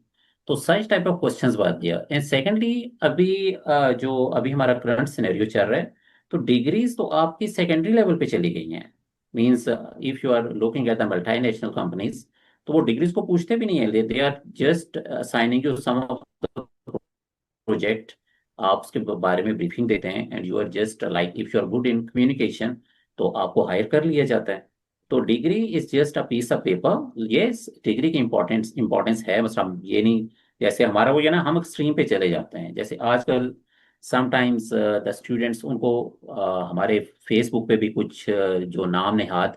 B: तो सच टाइप ऑफ क्वेश्चंस बात दिया। एंड सेकेंडली, अभी जो अभी हमारा करंट सिनेरियो चल रहा है, तो डिग्रीज तो आपकी सेकेंडरी लेवल पे चली गई हैं। Means if you are looking at the multinational companies, तो वो डिग्रीज को पूछते भी नहीं है, they are just signing you some of project, आप उसके बारे में ब्रीफिंग देते हैं and you are just like if you are good in communication, तो आपको हायर कर लिया जाता है। तो degree is just a piece of paper. Yes, degree की इंपॉर्टेंस इंपॉर्टेंस है, बस हम ये नहीं, जैसे हमारा वो है ना, हम एक्सट्रीम पे चले जाते हैं। जैसे आजकल समटाइम्स द स्टूडेंट्स उनको हमारे फेसबुक पे भी कुछ जो नाम नेहाद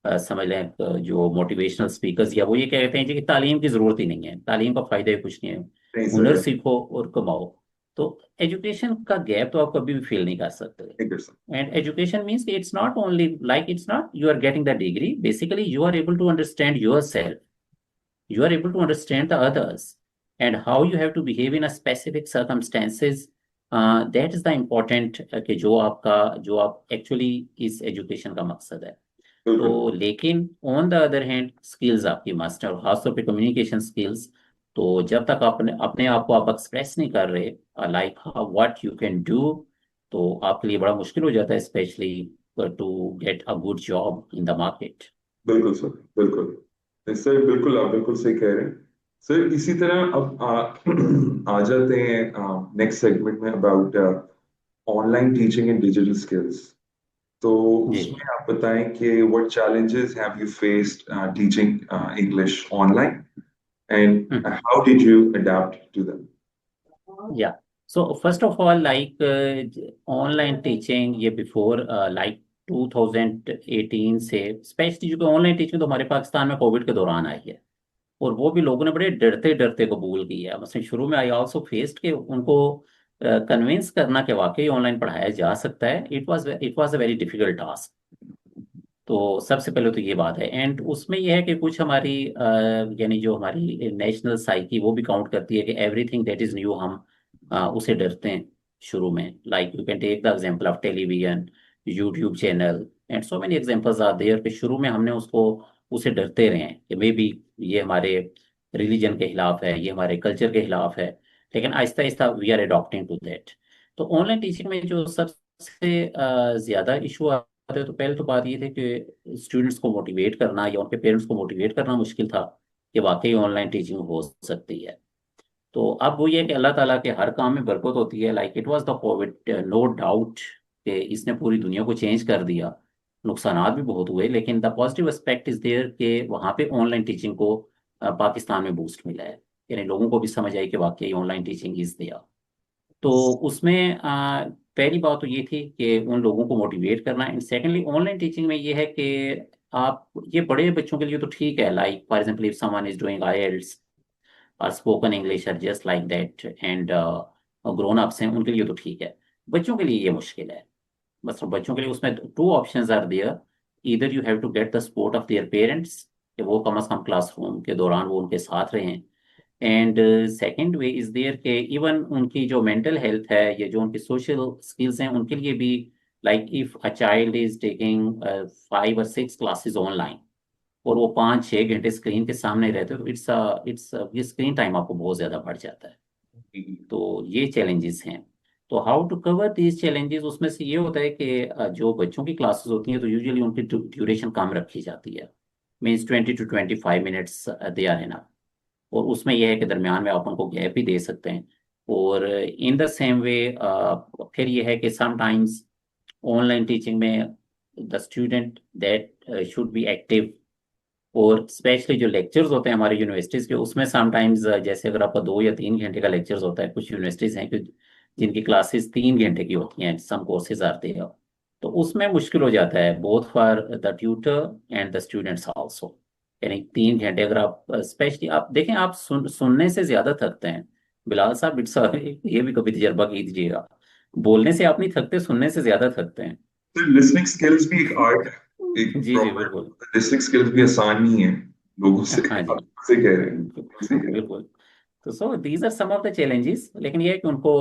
B: समझ लें, जो मोटिवेशनल स्पीकर्स, या वो ये कहते हैं जी कि तालीम की ज़रूरत ही नहीं है, तालीम का फ़ायदा ही कुछ नहीं है,
A: नहीं
B: हुनर
A: सर,
B: सीखो और कमाओ। तो एजुकेशन का गैप तो आप कभी भी फील नहीं कर सकते।
A: नहीं कर सकते।
B: And education means it's not only like, it's not you are getting the degree, basically you are able to understand yourself, you are able to understand the others and how you have to behave in a specific circumstances। that is the important कि जो आपका, जो आप एक्चुअली इस एजुकेशन का मकसद है। तो
A: बिल्कुल
B: लेकिन on the other hand skills आपकी मास्टर, और खासतौर पे कम्युनिकेशन स्किल्स, तो जब तक अपने अपने आप को आप एक्सप्रेस नहीं कर रहे like what you can do, तो आपके लिए बड़ा मुश्किल हो जाता है, specially to get a good job in the market.
A: बिल्कुल सर, बिल्कुल। नहीं, सर बिल्कुल, आप बिल्कुल सही कह रहे हैं। सर इसी तरह अब आ जाते हैं नेक्स्ट सेगमेंट में, about online teaching and digital skills. तो
B: जी।
A: उसमें आप बताएं कि what challenges have you faced teaching English online, and
B: hmm.
A: how did you adapt to them?
B: या so first of all like online teaching, ये बिफोर लाइक 2018 से स्पेशली, जो ऑनलाइन टीचिंग तो हमारे पाकिस्तान में कोविड के दौरान आई है, और वो भी लोगों ने बड़े डरते डरते कबूल किया है। मतलब शुरू में आई आल्सो फेस्ड कि उनको कन्विंस करना कि वाकई ऑनलाइन पढ़ाया जा सकता है, it was a very difficult task. तो सबसे पहले तो ये बात है। एंड उसमें यह है कि कुछ हमारी यानी जो हमारी नेशनल साइकी वो भी काउंट करती है कि एवरीथिंग दैट इज न्यू हम उसे डरते हैं शुरू में। Like you can take the example of television, YouTube channel, and so many examples are there कि शुरू में हमने उसको उसे डरते रहे हैं कि मे बी ये हमारे रिलीजन के खिलाफ है, ये हमारे कल्चर के खिलाफ है। लेकिन आहिस्ता आहिस्ता we are adopting to that. तो ऑनलाइन टीचिंग में जो सबसे ज़्यादा इशू आते, तो पहले तो बात ये थी कि स्टूडेंट्स को मोटिवेट करना या उनके पेरेंट्स को मोटिवेट करना मुश्किल था कि वाकई ऑनलाइन टीचिंग हो सकती है। तो अब वो ये है कि अल्लाह ताला के हर काम में बरकत होती है। Like it was the Covid, no doubt कि इसने पूरी दुनिया को चेंज कर दिया, नुकसानात भी बहुत हुए, लेकिन the positive aspect is there कि वहाँ पे ऑनलाइन टीचिंग को पाकिस्तान में बूस्ट मिला है, यानी लोगों को भी समझ आई कि वाकई ऑनलाइन टीचिंग इज देयर। तो उसमें पहली बात तो ये थी कि उन लोगों को मोटिवेट करना। एंड सेकेंडली ऑनलाइन टीचिंग में ये है कि आप, ये बड़े बच्चों के लिए तो ठीक है, like for example if someone is doing IELTS और spoken English are just like that, and grown ups हैं, उनके लिए तो ठीक है। बच्चों के लिए ये मुश्किल है। बस बच्चों के लिए उसमें टू ऑप्शंस आर देयर, इधर you have to get the support of their parents कि वो कम अज कम क्लासरूम के दौरान वो उनके साथ रहें। And second way is there कि इवन उनकी जो मेंटल हेल्थ है या जो उनकी सोशल स्किल्स हैं उनके लिए भी, like if a child is taking 5 और 6 क्लासेस ऑनलाइन और वो 5-6 घंटे स्क्रीन के सामने रहते हैं, तो इट्स ये स्क्रीन टाइम आपको बहुत ज़्यादा बढ़ जाता है। तो ये चैलेंजेस हैं। तो how to cover these challenges, उसमें से ये होता है कि जो बच्चों की क्लासेस होती हैं तो यूजुअली उनकी ड्यूरेशन कम रखी जाती है, means 20 to 25 minutes they are enough. और उसमें यह है कि दरमियान में आप उनको गैप भी दे सकते हैं। और इन द सेम वे फिर यह है कि समटाइम्स ऑनलाइन टीचिंग में the student that should be active, और स्पेशली जो लेक्चर्स होते हैं हमारे यूनिवर्सिटीज़ के, उसमें समटाइम्स जैसे अगर आपका 2 या 3 घंटे का लेक्चर्स होता है, कुछ यूनिवर्सिटीज़ हैं कि जिनकी क्लासेस 3 घंटे की होती हैं, सम कोर्सेज आते हैं, तो उसमें मुश्किल हो जाता है both for the tutor and the students also. यानी 3 घंटे अगर आप स्पेशली आप देखें, आप सुनने से ज़्यादा थकते हैं। बिलाल साहब, इट्स ये भी कभी तजर्बा कीजिएगा। बोलने से आप नहीं थकते, सुनने से ज्यादा थकते हैं।
A: तो लिसनिंग स्किल्स भी एक आर्ट है, एक
B: जी जी
A: प्रॉपर
B: बिल्कुल।
A: लिसनिंग स्किल्स भी आसान नहीं है लोगों से।
B: हाँ जी।
A: आप से कह रहे हैं, से कह रहे
B: बिल्कुल। तो so these are some of the challenges, लेकिन ये है कि उनको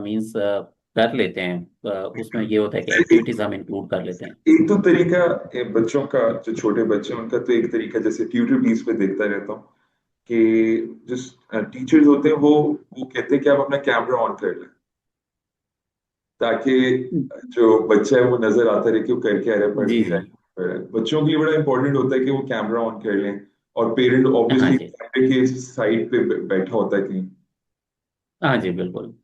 B: मींस कर लेते हैं। उसमें ये होता है कि
A: हैं।
B: एक्टिविटीज हम इंक्लूड कर लेते हैं।
A: एक तो तरीका बच्चों का, जो छोटे बच्चे हैं, उनका तो एक तरीका, जैसे ट्यूटर बीस पे देखता रहता हूँ कि जिस टीचर्स होते हैं वो कहते हैं कि आप अपना कैमरा ऑन कर लें, ताकि जो बच्चा है वो नजर आता रहे कि वो कर क्या रहा है, पढ़
B: जी
A: भी
B: जी।
A: रहा है, पढ़ रहा है। बच्चों के लिए बड़ा इंपॉर्टेंट होता है कि वो कैमरा ऑन कर लें, और पेरेंट
B: हाँ
A: ऑब्वियसली
B: जी।
A: कैमरे के साइड पे बैठा होता है कहीं।
B: हाँ जी बिल्कुल।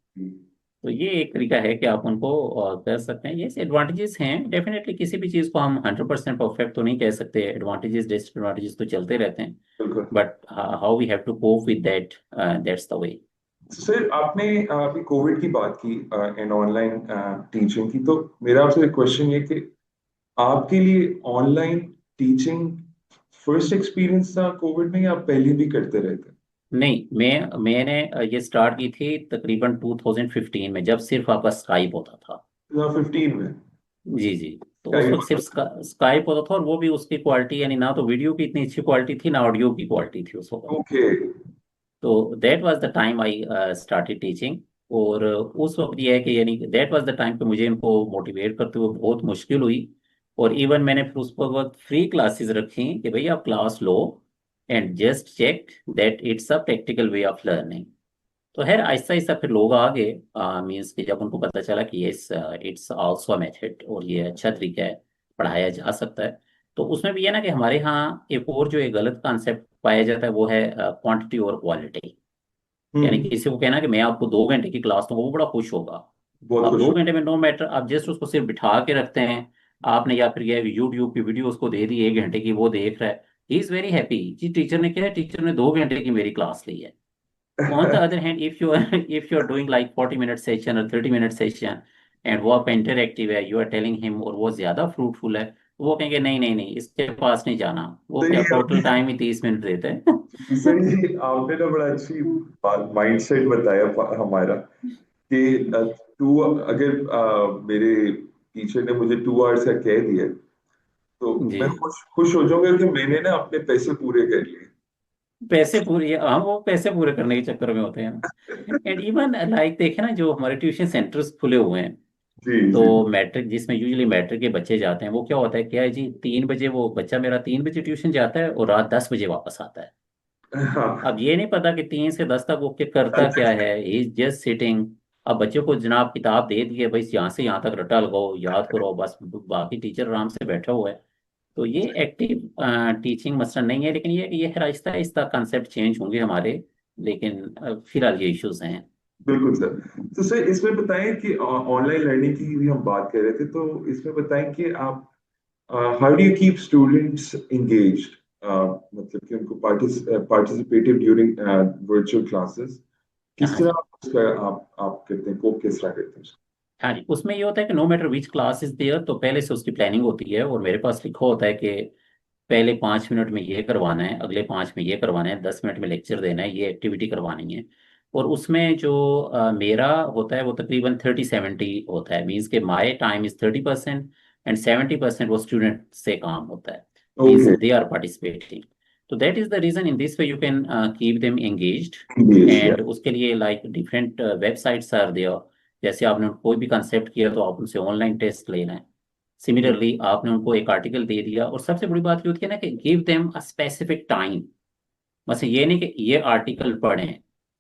B: तो ये एक तरीका है कि आप उनको कर सकते हैं। ये एडवांटेजेस हैं डेफिनेटली। किसी भी चीज़ को हम 100% परफेक्ट तो नहीं कह सकते, एडवांटेजेस डिसएडवांटेजेस तो चलते रहते हैं।
A: बिल्कुल।
B: But how we have to cope with that, that's the way.
A: Sir आपने अभी कोविड की बात की एंड ऑनलाइन टीचिंग की, तो मेरा आपसे एक क्वेश्चन ये कि आपके लिए ऑनलाइन टीचिंग फर्स्ट एक्सपीरियंस था कोविड में, या आप पहले भी करते रहते?
B: नहीं, मैंने ये स्टार्ट की थी तकरीबन 2015 में, जब सिर्फ आपका स्काइप होता था।
A: 2015 में?
B: जी जी। तो
A: क्या
B: उस
A: ही
B: वक्त सिर्फ
A: होता
B: स्काइप होता था, और वो भी उसकी क्वालिटी, यानी ना तो वीडियो की इतनी अच्छी क्वालिटी थी, ना ऑडियो की क्वालिटी थी उस
A: था?
B: वक्त।
A: ओके।
B: तो that was the time I started teaching. और उस वक्त ये है कि यानी दैट वाज द टाइम पे मुझे इनको मोटिवेट करते हुए बहुत मुश्किल हुई। और इवन मैंने फिर उस पर वक्त फ्री क्लासेस रखी कि भाई आप क्लास लो and just check that it's a practical way of learning. तो खैर आहिस्ता आहिस्ता फिर लोग आ गए, मीन्स कि जब उनको पता चला कि ये इट्स आल्सो मेथड और ये अच्छा तरीका है, पढ़ाया जा सकता है। तो उसमें भी है ना कि हमारे यहाँ एक और जो एक गलत कॉन्सेप्ट पाया जाता है वो है क्वांटिटी और क्वालिटी। यानी
A: हम्म।
B: कि किसी को कहना कि मैं आपको 2 घंटे की क्लास दूंगा, वो बड़ा खुश होगा।
A: बहुत
B: अब
A: खुश
B: दो
A: हूँ।
B: घंटे में नो मैटर, आप जस्ट उसको सिर्फ बिठा के रखते हैं आपने, या फिर ये यूट्यूब की वीडियो उसको दे दी 1 घंटे की, वो देख रहा है, ही इज वेरी हैप्पी जी, टीचर ने क्या है, टीचर ने 2 घंटे की मेरी क्लास ली है। On the other hand, if you are if you are doing like 40 minute session or 30 minute session, and वो आपका इंटरएक्टिव है, यू आर टेलिंग हिम, और वो ज्यादा फ्रूटफुल है, तो वो कहेंगे नहीं नहीं नहीं, इसके पास नहीं जाना, वो
A: सही
B: क्या
A: है
B: टोटल
A: आपने।
B: टाइम ही 30 मिनट देते हैं।
A: सही जी, आपने ना बड़ा अच्छी बात माइंडसेट बताया हमारा कि टू, अगर मेरे टीचर ने मुझे 2 आवर्स का कह दिया, तो
B: जी।
A: मैं खुश खुश हो जाऊंगा कि मैंने ना अपने पैसे पूरे कर लिए।
B: पैसे पूरे, हाँ, वो पैसे पूरे करने के चक्कर में होते हैं ना। एंड इवन लाइक देखे ना, जो हमारे ट्यूशन सेंटर्स खुले हुए हैं,
A: जी जी।
B: तो मैट्रिक, जिसमें यूजुअली मैट्रिक के बच्चे जाते हैं, वो क्या होता है, क्या है जी, 3 बजे वो बच्चा मेरा 3 बजे ट्यूशन जाता है और रात 10 बजे वापस आता है।
A: हाँ।
B: अब ये नहीं पता कि 3 से 10 तक वो क्या करता क्या है, इज जस्ट सिटिंग। अब बच्चों को जनाब किताब दे दी है, भाई यहाँ से यहाँ तक रट्टा लगाओ, याद करो बस, बाकी टीचर आराम से बैठा हुआ है। तो ये एक्टिव टीचिंग मसला नहीं है, लेकिन ये है आहिस्ता आहिस्ता कंसेप्ट चेंज होंगे हमारे। लेकिन फिलहाल ये इश्यूज हैं।
A: बिल्कुल सर। तो सर इसमें बताएं कि ऑनलाइन लर्निंग की भी हम बात कर रहे थे, तो इसमें बताएं कि आप how do you keep students engaged, मतलब कि उनको पार्टिसिपेटिव ड्यूरिंग वर्चुअल क्लासेस, किस
B: हाँ
A: तरह
B: जी।
A: उसका आप करते हैं, कोप किस तरह करते हैं?
B: हाँ जी, उसमें ये होता है कि no matter which class is there, तो पहले से उसकी प्लानिंग होती है, और मेरे पास लिखा होता है कि पहले 5 मिनट में ये करवाना है, अगले 5 में ये करवाना है, 10 मिनट में लेक्चर देना है, ये एक्टिविटी करवानी है। और उसमें जो मेरा होता है वो तकरीबन 30-70 होता है, मीन्स के माई टाइम इज 30% एंड 70% वो स्टूडेंट से काम होता है, means
A: okay.
B: They are participating. तो that is the reason, in this way you can keep them engaged.
A: Engage yeah.
B: And उसके लिए like different websites are there. जैसे आपने कोई भी कंसेप्ट किया तो आप उनसे ऑनलाइन टेस्ट ले लें। सिमिलरली आपने उनको एक आर्टिकल दे दिया, और सबसे बड़ी बात ये होती है ना कि give them a specific time. बस ये नहीं कि ये आर्टिकल पढ़ें,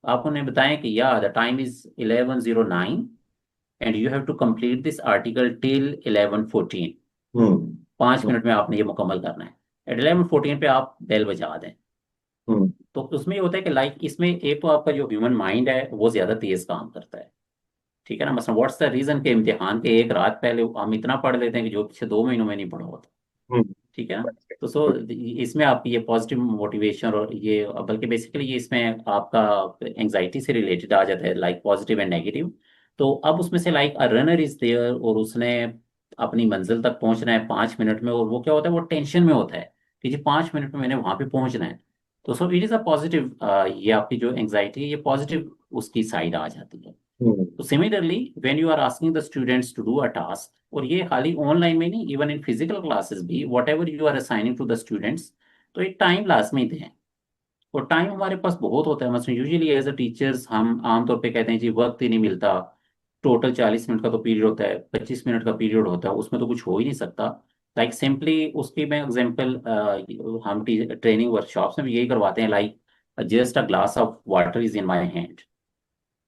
B: आप उन्हें बताएं कि या the time is 11:09 and you have to complete this article till 11:14।
A: हम्म।
B: 5 मिनट में आपने ये मुकम्मल करना है। एट 11:14 पे आप बेल बजा दें।
A: हम्म।
B: तो उसमें ये होता है कि लाइक इसमें एक तो आपका जो ह्यूमन माइंड है वो ज्यादा तेज काम करता है। ठीक है ना, मतलब व्हाट्स द रीजन के इम्तिहान के एक रात पहले हम इतना पढ़ लेते हैं कि जो पिछले 2 महीनों में नहीं पढ़ा होता।
A: हम्म।
B: ठीक है ना। तो सो इसमें आपकी ये पॉजिटिव मोटिवेशन, और ये बल्कि बेसिकली ये इसमें आपका एंजाइटी से रिलेटेड आ जाता है, लाइक पॉजिटिव एंड नेगेटिव। तो अब उसमें से like a runner is there, और उसने अपनी मंजिल तक पहुंचना है 5 मिनट में, और वो क्या होता है, वो टेंशन में होता है कि जी 5 मिनट में मैंने वहां पे पहुंचना है। तो so it is a positive, ये आपकी जो एंग्जाइटी है ये पॉजिटिव उसकी साइड आ जाती है।
A: हम्म।
B: तो similarly when you are asking the students to do a task, और ये खाली ऑनलाइन में नहीं, इवन इन फिजिकल क्लासेस भी, whatever you are assigning to the students, तो एक टाइम लाजमी दें। और टाइम हमारे पास बहुत होता है, मतलब यूजुअली एज अ टीचर्स हम आमतौर पे कहते हैं जी वक्त ही नहीं मिलता। टोटल 40 मिनट का तो पीरियड होता है, 25 मिनट का पीरियड होता है, उसमें तो कुछ हो ही नहीं सकता। लाइक सिंपली उसकी मैं एग्जांपल, हम ट्रेनिंग वर्कशॉप्स में भी यही करवाते हैं, like just a glass of water is in my hand.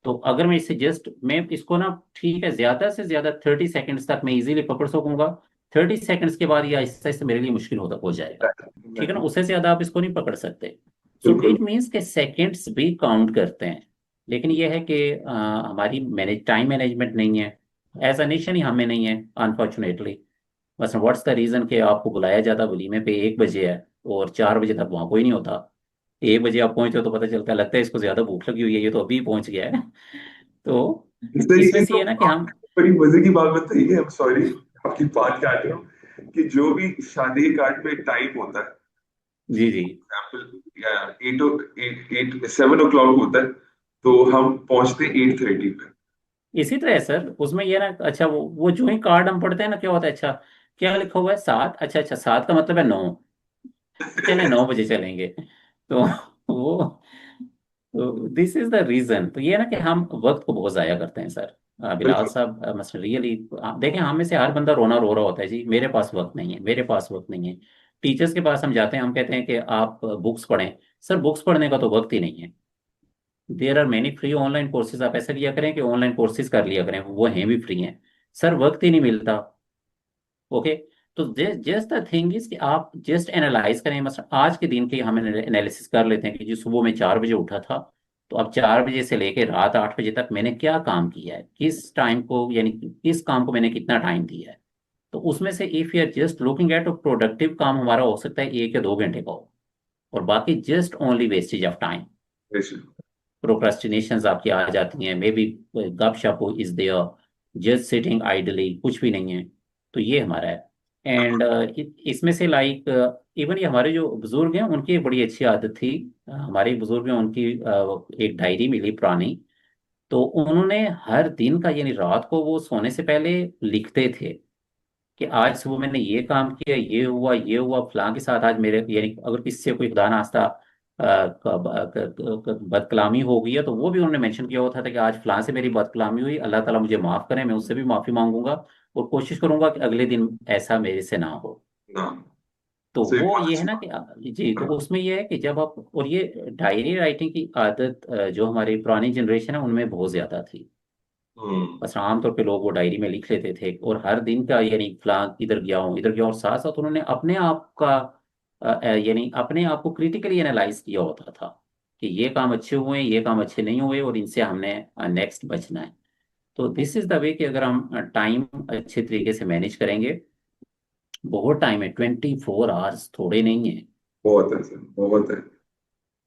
B: तो अगर मैं इसे जस्ट, मैं इसको ना, ठीक है, ज्यादा से ज्यादा 30 सेकेंड्स तक मैं इजीली पकड़ सकूंगा। 30 सेकेंड्स के बाद ये आहिस्ता आहिस्ता मेरे लिए मुश्किल होता हो जाएगा। ठीक है ना, उससे ज्यादा आप इसको नहीं पकड़ सकते। सो
A: बिल्कुल।
B: इट मीन्स के सेकेंड्स भी काउंट करते हैं। लेकिन यह है कि हमारी टाइम मैनेजमेंट नहीं है, एज अ नेशन ही हमें नहीं है अनफॉर्चुनेटली। बस व्हाट्स द रीजन कि आपको बुलाया जाता वलीमे पे 1 बजे है, और 4 बजे तक वहां कोई नहीं होता। 1 बजे आप पहुंचे हो तो पता चलता है, लगता है इसको ज्यादा भूख लगी हुई है, ये तो अभी पहुंच गया है। तो
A: इस
B: इसमें
A: तरीके
B: से
A: तो
B: ये ना कि हम,
A: बड़ी मजे की बात बताई है, सॉरी आपकी बात काट रहा हूँ, कि जो भी शादी कार्ड पे टाइम होता है,
B: जी जी,
A: एग्जाम्पल 7 o'clock होता है, तो हम पहुंचते 8:30 पे।
B: इसी तरह है सर, उसमें ये ना, अच्छा वो जो ही कार्ड हम पढ़ते हैं ना, क्या होता है, अच्छा क्या लिखा हुआ है, 7, अच्छा अच्छा 7 का मतलब है 9, तो चले 9 बजे चलेंगे। तो वो, तो दिस इज द रीजन। तो ये ना कि हम वक्त को बहुत जाया करते हैं सर। बिलाल
A: बिल्कुल।
B: साहब, मसलन रियली देखें, हम में से हर बंदा रोना रो रहा होता है जी, मेरे पास वक्त नहीं है, मेरे पास वक्त नहीं है। टीचर्स के पास हम जाते हैं, हम कहते हैं कि आप बुक्स पढ़ें। सर बुक्स पढ़ने का तो वक्त ही नहीं है। There are many free online courses, आप ऐसा किया करें कि ऑनलाइन कोर्सेज कर लिया करें, वो हैं भी फ्री हैं। सर वक्त ही नहीं मिलता। ओके। तो जस्ट द थिंग इज कि आप जस्ट एनालाइज करें, मतलब आज के दिन की हम एनालिसिस कर लेते हैं कि जी सुबह में 4 बजे उठा था, तो अब 4 बजे से लेके रात 8 बजे तक मैंने क्या काम किया है, किस टाइम को, यानी किस काम को मैंने कितना टाइम दिया है। तो उसमें से if you are just looking at, productive काम हमारा हो सकता है 1 या 2 घंटे का हो, और बाकी just only wastage of time.
A: बेशक।
B: प्रोक्रेस्टिनेशंस आपकी आ जाती हैं, मे बी गपशप is there, just sitting idly, कुछ भी नहीं है। तो ये हमारा है। एंड इसमें से लाइक इवन ये हमारे जो बुजुर्ग हैं उनकी एक बड़ी अच्छी आदत थी। हमारे बुजुर्ग हैं, उनकी एक डायरी मिली पुरानी। तो उन्होंने हर दिन का, यानी रात को वो सोने से पहले लिखते थे कि आज सुबह मैंने ये काम किया, ये हुआ फलां के साथ आज मेरे, यानी अगर किसी से कोई खुदा नाश्ता बदकलामी हो गई है, तो वो भी उन्होंने मेंशन किया हुआ था कि आज फलां से मेरी बदकलामी हुई, अल्लाह ताला मुझे माफ करे, मैं उससे भी माफी मांगूंगा, और कोशिश करूंगा कि अगले दिन ऐसा मेरे से ना हो।
A: ना।
B: तो
A: सही,
B: वो
A: बहुत
B: ये है
A: अच्छी
B: ना
A: बात।
B: कि जी, तो उसमें ये है कि जब आप, और ये डायरी राइटिंग की आदत जो हमारी पुरानी जनरेशन है उनमें बहुत ज्यादा थी।
A: हम्म।
B: बस आमतौर पे लोग वो डायरी में लिख लेते थे, और हर दिन का, यानी फलां इधर गया हूँ इधर गया हूँ, और साथ साथ उन्होंने अपने आप का यानी अपने आप को क्रिटिकली एनालाइज किया होता था कि ये काम अच्छे हुए, ये काम अच्छे नहीं हुए, और इनसे हमने नेक्स्ट बचना है। तो दिस इज द वे कि अगर हम टाइम अच्छे तरीके से मैनेज करेंगे, बहुत टाइम है, 24 आवर्स थोड़े नहीं है।
A: बहुत है सर, बहुत है।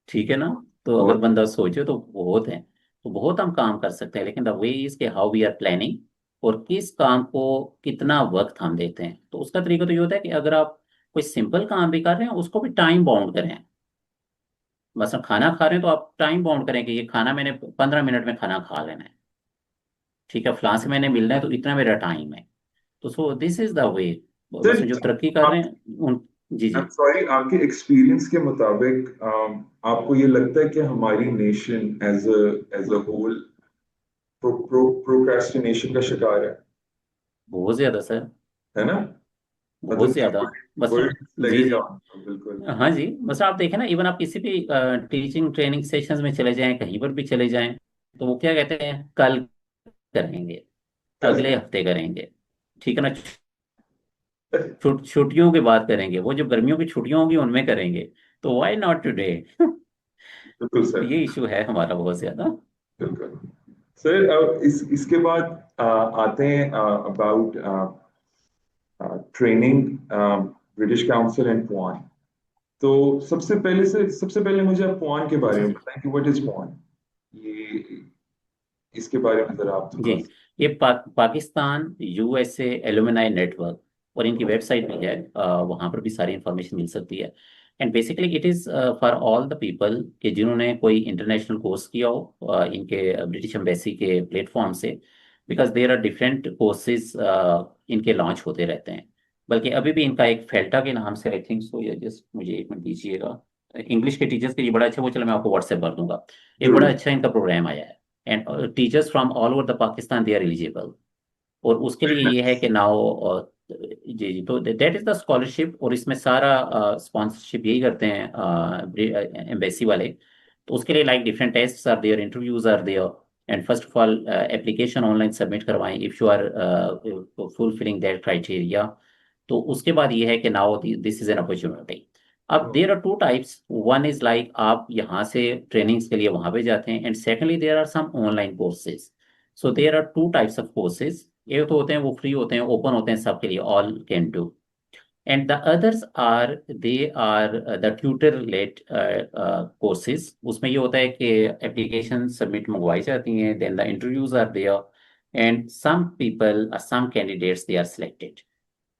B: ठीक है ना। तो अगर
A: बहुत।
B: बंदा सोचे तो बहुत है। तो बहुत हम काम कर सकते हैं, लेकिन द वे इज के हाउ वी आर प्लानिंग, और किस काम को कितना वक्त हम देते हैं। तो उसका तरीका तो ये होता है कि अगर आप कोई सिंपल काम भी कर रहे हैं उसको भी टाइम बाउंड करें। बस खाना खा रहे हैं तो आप टाइम बाउंड करें कि ये खाना मैंने 15 मिनट में खाना खा लेना है। ठीक है, फलां से मैंने मिलना है तो इतना मेरा टाइम है। तो सो दिस इज द वे। बस
A: सर,
B: जो तरक्की कर रहे हैं उन, जी जी।
A: सॉरी, आपके एक्सपीरियंस के मुताबिक आपको ये लगता है कि हमारी nation as a whole procrastination का शिकार
B: बहुत ज्यादा सर,
A: है ना?
B: बहुत
A: मतलब
B: ज्यादा। बस,
A: वर्ड
B: जी जी,
A: लगेगा आपको, बिल्कुल।
B: हाँ जी, बस आप देखें ना, इवन आप किसी भी टीचिंग ट्रेनिंग सेशंस में चले जाएं, कहीं पर भी चले जाएं, तो वो क्या कहते हैं, कल करेंगे,
A: कल।
B: अगले हफ्ते करेंगे। ठीक है ना, छुट्टियों की बात करेंगे, वो जो गर्मियों की छुट्टियां होंगी उनमें करेंगे। तो व्हाई नॉट टुडे।
A: बिल्कुल
B: तो
A: सर।
B: ये इशू है हमारा बहुत ज्यादा।
A: बिल्कुल सर। अब इसके बाद आते हैं about training, British council and Puan. तो सबसे पहले मुझे आप पुआन के बारे
B: जी
A: में
B: जी
A: बताएं कि व्हाट इज पुआन, ये इसके बारे में जरा आप
B: जी,
A: थोड़ा सा।
B: ये पाकिस्तान यूएसए एलुमनाई नेटवर्क, और इनकी वेबसाइट भी है, वहां पर भी सारी इंफॉर्मेशन मिल सकती है। And basically it is for all the people कि जिन्होंने कोई इंटरनेशनल कोर्स किया हो इनके ब्रिटिश एम्बेसी के प्लेटफॉर्म से, because there are different courses इनके लॉन्च होते रहते हैं। बल्कि अभी भी इनका एक फेल्टा के नाम से, आई थिंक सो, या जस्ट मुझे एक मिनट दीजिएगा, इंग्लिश के टीचर्स के लिए बड़ा अच्छा, वो चलो मैं आपको व्हाट्सएप कर दूंगा। एक बड़ा
A: जरूर।
B: अच्छा इनका प्रोग्राम आया है, and teachers from all over the Pakistan they are eligible. और उसके लिए ये है कि नाउ जी जी, तो दैट इज द स्कॉलरशिप, और इसमें सारा स्पॉन्सरशिप यही करते हैं एम्बेसी वाले। तो उसके लिए like different tests are there, interviews are there, and first of all application online submit करवाएं if you are fulfilling that criteria. तो उसके बाद ये है कि now this is an opportunity. अब there are two types, one is like आप यहाँ से ट्रेनिंग्स के लिए वहां पे जाते हैं, and secondly there are some online courses. So there are two types of courses. एक तो होते हैं वो फ्री होते हैं, ओपन होते हैं सबके लिए, all can do. And the others are, they are the tutor led courses. उसमें ये होता है कि एप्लीकेशन सबमिट मंगवाई जाती हैं, then the interviews are there, and some people, some candidates they are selected.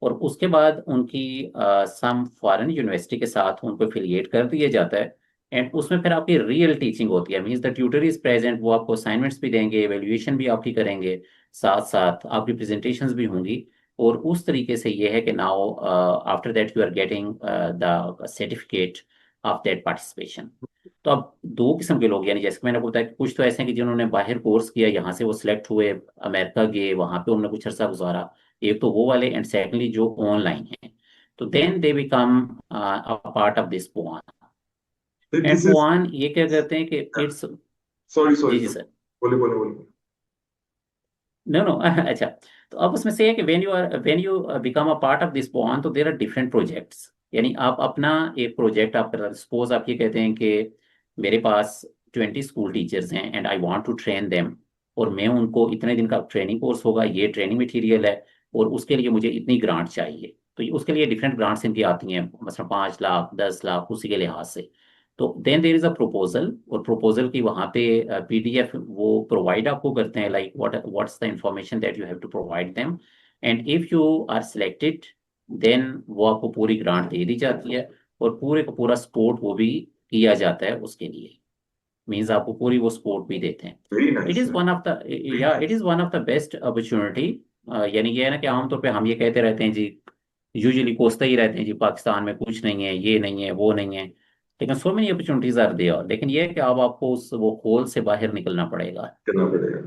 B: और उसके बाद उनकी सम फॉरेन यूनिवर्सिटी के साथ उनको एफिलिएट कर दिया जाता है। एंड उसमें फिर आपकी रियल टीचिंग होती है, means the tutor is present, वो आपको असाइनमेंट्स भी देंगे, एवेल्युएशन भी आपकी करेंगे, साथ साथ आपकी प्रेजेंटेशंस भी होंगी। और उस तरीके से ये है कि now after that you are getting the certificate of that participation. तो अब दो किस्म के लोग, यानी जैसे कि मैंने आपको बताया कि कुछ तो ऐसे हैं कि जिन्होंने बाहर कोर्स किया, यहाँ से वो सिलेक्ट हुए, अमेरिका गए, वहाँ पे उन्होंने कुछ अर्सा गुजारा, एक तो वो वाले, एंड सेकेंडली जो ऑनलाइन है, तो then they become a part of this पुआन। एंड
A: दिस इज,
B: पुआन ये क्या करते हैं कि इट्स,
A: सॉरी
B: जी
A: सॉरी
B: जी
A: सर,
B: सर,
A: बोले बोले बोले।
B: नो नो अच्छा। तो अब उसमें से है कि when you become a part of this Puan, तो देर आर डिफरेंट प्रोजेक्ट्स। यानी आप अपना एक प्रोजेक्ट आप, सपोज आप ये कहते हैं कि मेरे पास 20 स्कूल टीचर्स हैं and I want to train them, और मैं उनको, इतने दिन का ट्रेनिंग कोर्स होगा, ये ट्रेनिंग मटेरियल है, और उसके लिए मुझे इतनी ग्रांट चाहिए। तो उसके लिए डिफरेंट ग्रांट्स इनकी आती हैं, मतलब 5 लाख, 10 लाख, उसी के लिहाज से। तो then there is a proposal, और प्रपोजल की वहाँ पे पीडीएफ वो प्रोवाइड आपको करते हैं, like what's the information that you have to provide them. And if you are selected, then वो आपको पूरी ग्रांट दे दी जाती है, और पूरे का पूरा सपोर्ट वो भी किया जाता है उसके लिए, मीन्स आपको पूरी वो सपोर्ट भी देते हैं।
A: वेरी
B: तो it
A: nice
B: is
A: sir.
B: One of the, yeah it is one of the best opportunity. यानी ये है ना कि आमतौर पे हम ये कहते रहते हैं जी, यूजुअली कोसते ही रहते हैं जी, पाकिस्तान में कुछ नहीं है, ये नहीं है, वो नहीं है, लेकिन so many opportunities are there. लेकिन ये है कि अब आपको उस वो होल से बाहर निकलना पड़ेगा।
A: करना पड़ेगा।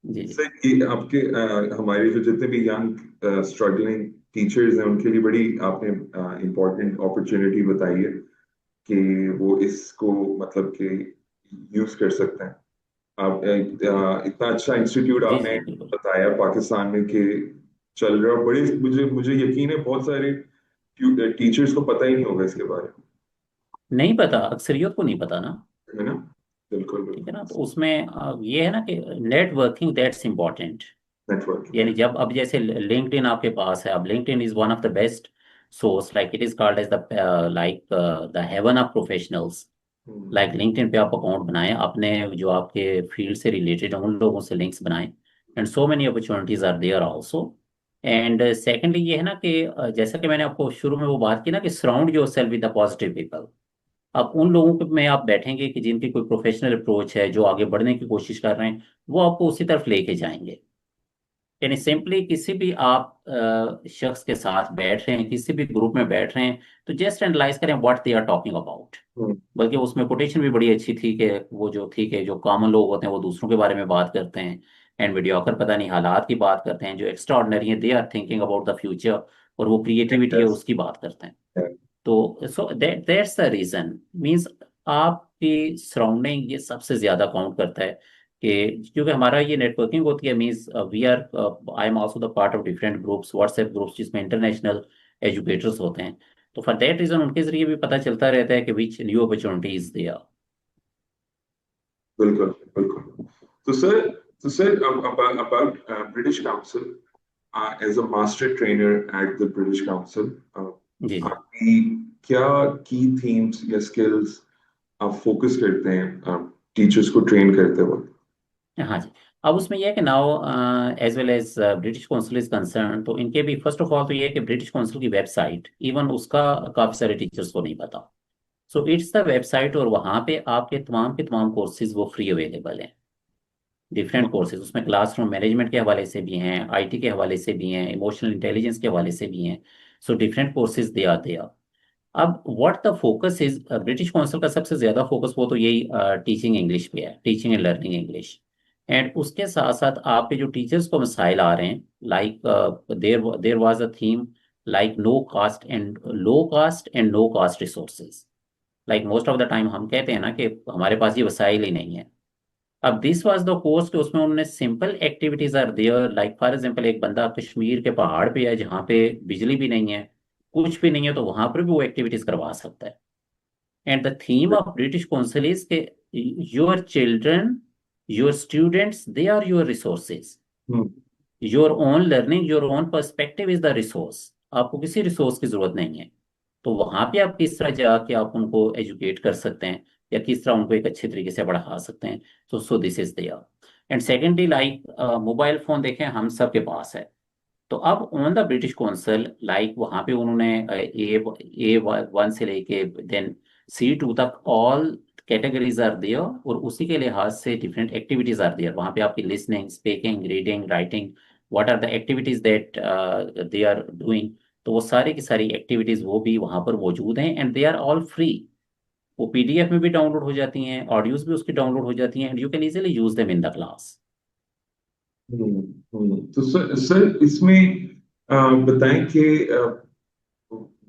B: जी जी।
A: सर ये आपके हमारे जो जितने भी यंग स्ट्रगलिंग टीचर्स हैं उनके लिए बड़ी आपने इम्पोर्टेंट अपॉर्चुनिटी बताई है कि वो इसको मतलब कि यूज कर सकते हैं। आप इतना अच्छा इंस्टीट्यूट
B: जी
A: आपने
B: जी बिल्कुल।
A: बताया पाकिस्तान में कि चल रहा, बड़े मुझे मुझे यकीन है बहुत सारे टीचर्स को पता ही नहीं होगा इसके बारे
B: नहीं पता, अक्सरियत को नहीं पता ना।
A: में, है ना? बिल्कुल
B: ठीक है
A: बिल्कुल।
B: ना, तो उसमें ये है ना कि नेटवर्किंग दैट्स इम्पोर्टेंट।
A: नेटवर्किंग
B: यानी
A: है।
B: जब अब जैसे लिंक्डइन आपके पास है, अब LinkedIn is one of the best source, like it is called as the like the heaven of professionals.
A: Hmm,
B: like LinkedIn पे आप अकाउंट बनाएं, अपने जो आपके फील्ड से रिलेटेड उन लोगों से लिंक्स बनाएं, and so many opportunities are there also. And secondly ये है ना कि जैसा कि मैंने आपको शुरू में वो बात की ना कि surround yourself with the positive people. अब उन लोगों के में आप बैठेंगे कि जिनकी कोई प्रोफेशनल अप्रोच है, जो आगे बढ़ने की कोशिश कर रहे हैं, वो आपको उसी तरफ लेके जाएंगे। यानी सिंपली किसी भी आप शख्स के साथ बैठ रहे हैं, किसी भी ग्रुप में बैठ रहे हैं, तो जस्ट एनालाइज करें what they are talking about.
A: Hmm,
B: बल्कि उसमें कोटेशन भी बड़ी अच्छी थी कि वो जो थी कि जो कॉमन लोग होते हैं वो दूसरों के बारे में बात करते हैं, एंड मीडियोकर पता नहीं हालात की बात करते हैं, जो एक्स्ट्रा ऑर्डिनरी है they are thinking about the future, और वो क्रिएटिविटी है
A: yes,
B: उसकी बात करते हैं।
A: yeah,
B: तो so that's the reason, means आपकी सराउंडिंग ये सबसे ज्यादा काउंट करता है। कि क्योंकि हमारा ये नेटवर्किंग होती है, means we are, I am also the part of different groups, WhatsApp groups, जिसमें इंटरनेशनल एजुकेटर्स होते हैं। तो फॉर दैट रीजन उनके जरिए भी पता चलता रहता है कि which new opportunities they are.
A: बिल्कुल बिल्कुल। तो sir, about British Council, as a master trainer at the British Council,
B: जी जी।
A: आपकी क्या की थीम्स या स्किल्स आप फोकस करते हैं टीचर्स को ट्रेन करते वक्त?
B: हाँ जी। अब उसमें यह है कि now as well as British council is concern, तो इनके भी फर्स्ट ऑफ ऑल तो ये है कि ब्रिटिश काउंसिल की वेबसाइट, इवन उसका काफ़ी सारे टीचर्स को नहीं पता। सो इट्स द वेबसाइट, और वहाँ पे आपके तमाम के तमाम कोर्सेज वो फ्री अवेलेबल हैं। डिफरेंट कोर्सेज उसमें क्लासरूम मैनेजमेंट के हवाले से भी हैं, आईटी के हवाले से भी हैं, इमोशनल इंटेलिजेंस के हवाले से भी हैं। सो डिफरेंट कोर्सेज दे आते हैं। अब what the focus is, British council का सबसे ज्यादा फोकस वो तो यही टीचिंग इंग्लिश पे है, teaching and learning English. And उसके साथ साथ आपके जो टीचर्स को मसाइल आ रहे हैं, like there there was a theme like low cost and no cost resources. Like most of the time हम कहते हैं ना कि हमारे पास ये वसाइल ही नहीं है। अब दिस वाज द कोर्स कि उसमें उन्होंने simple activities are there, like for example एक बंदा कश्मीर के पहाड़ पे है जहाँ पे बिजली भी नहीं है, कुछ भी नहीं है, तो वहां पर भी वो एक्टिविटीज करवा सकता है। And the theme of British council is के your children, your students, they are your resources.
A: Hmm,
B: your own learning, your own perspective is the resource. आपको किसी रिसोर्स की जरूरत नहीं है। तो वहां पे आप किस तरह जाके आप उनको एजुकेट कर सकते हैं, या किस तरह उनको एक अच्छे तरीके से पढ़ा सकते हैं। तो so this is there. And secondly, like mobile phone देखें हम सब के पास है। तो अब on the British Council, like वहाँ पे उन्होंने ए वन से लेके देन C2 तक ऑल कैटेगरीज आर देयर, और उसी के लिहाज से डिफरेंट एक्टिविटीज आर देयर। वहाँ पे आपकी listening, speaking, reading, writing, what are the activities that they are doing. तो वो सारी की सारी एक्टिविटीज वो भी वहाँ पर मौजूद हैं, and they are all free. वो PDF में भी डाउनलोड हो जाती हैं, ऑडियोज भी उसकी डाउनलोड हो जाती हैं, and you can easily use them in the class.
A: तो सर इसमें बताएं कि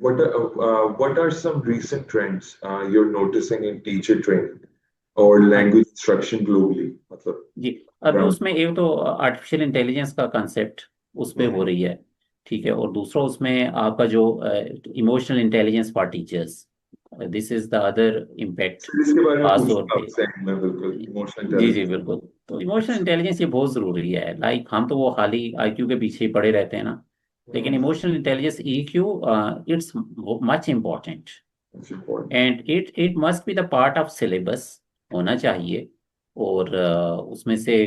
A: what are some recent trends you're noticing in teacher training or language instruction globally? मतलब
B: जी, अभी
A: around.
B: उसमें एक तो आर्टिफिशियल इंटेलिजेंस का कंसेप्ट उस पे हो
A: हम्म,
B: रही है। ठीक है, और दूसरा उसमें आपका जो emotional intelligence for teachers, this is the other impact
A: sir इसके बारे में
B: खास
A: पूछना
B: तौर
A: था
B: पे।
A: आपसे मैं बिल्कुल इमोशनल
B: जी जी
A: इंटेलिजेंस।
B: बिल्कुल। तो इमोशनल इंटेलिजेंस ये बहुत ज़रूरी है। लाइक हम तो वो खाली IQ के पीछे ही पड़े रहते हैं ना, लेकिन emotional intelligence EQ, it's much important.
A: It's important.
B: And it must be the part of syllabus, होना चाहिए। और उसमें से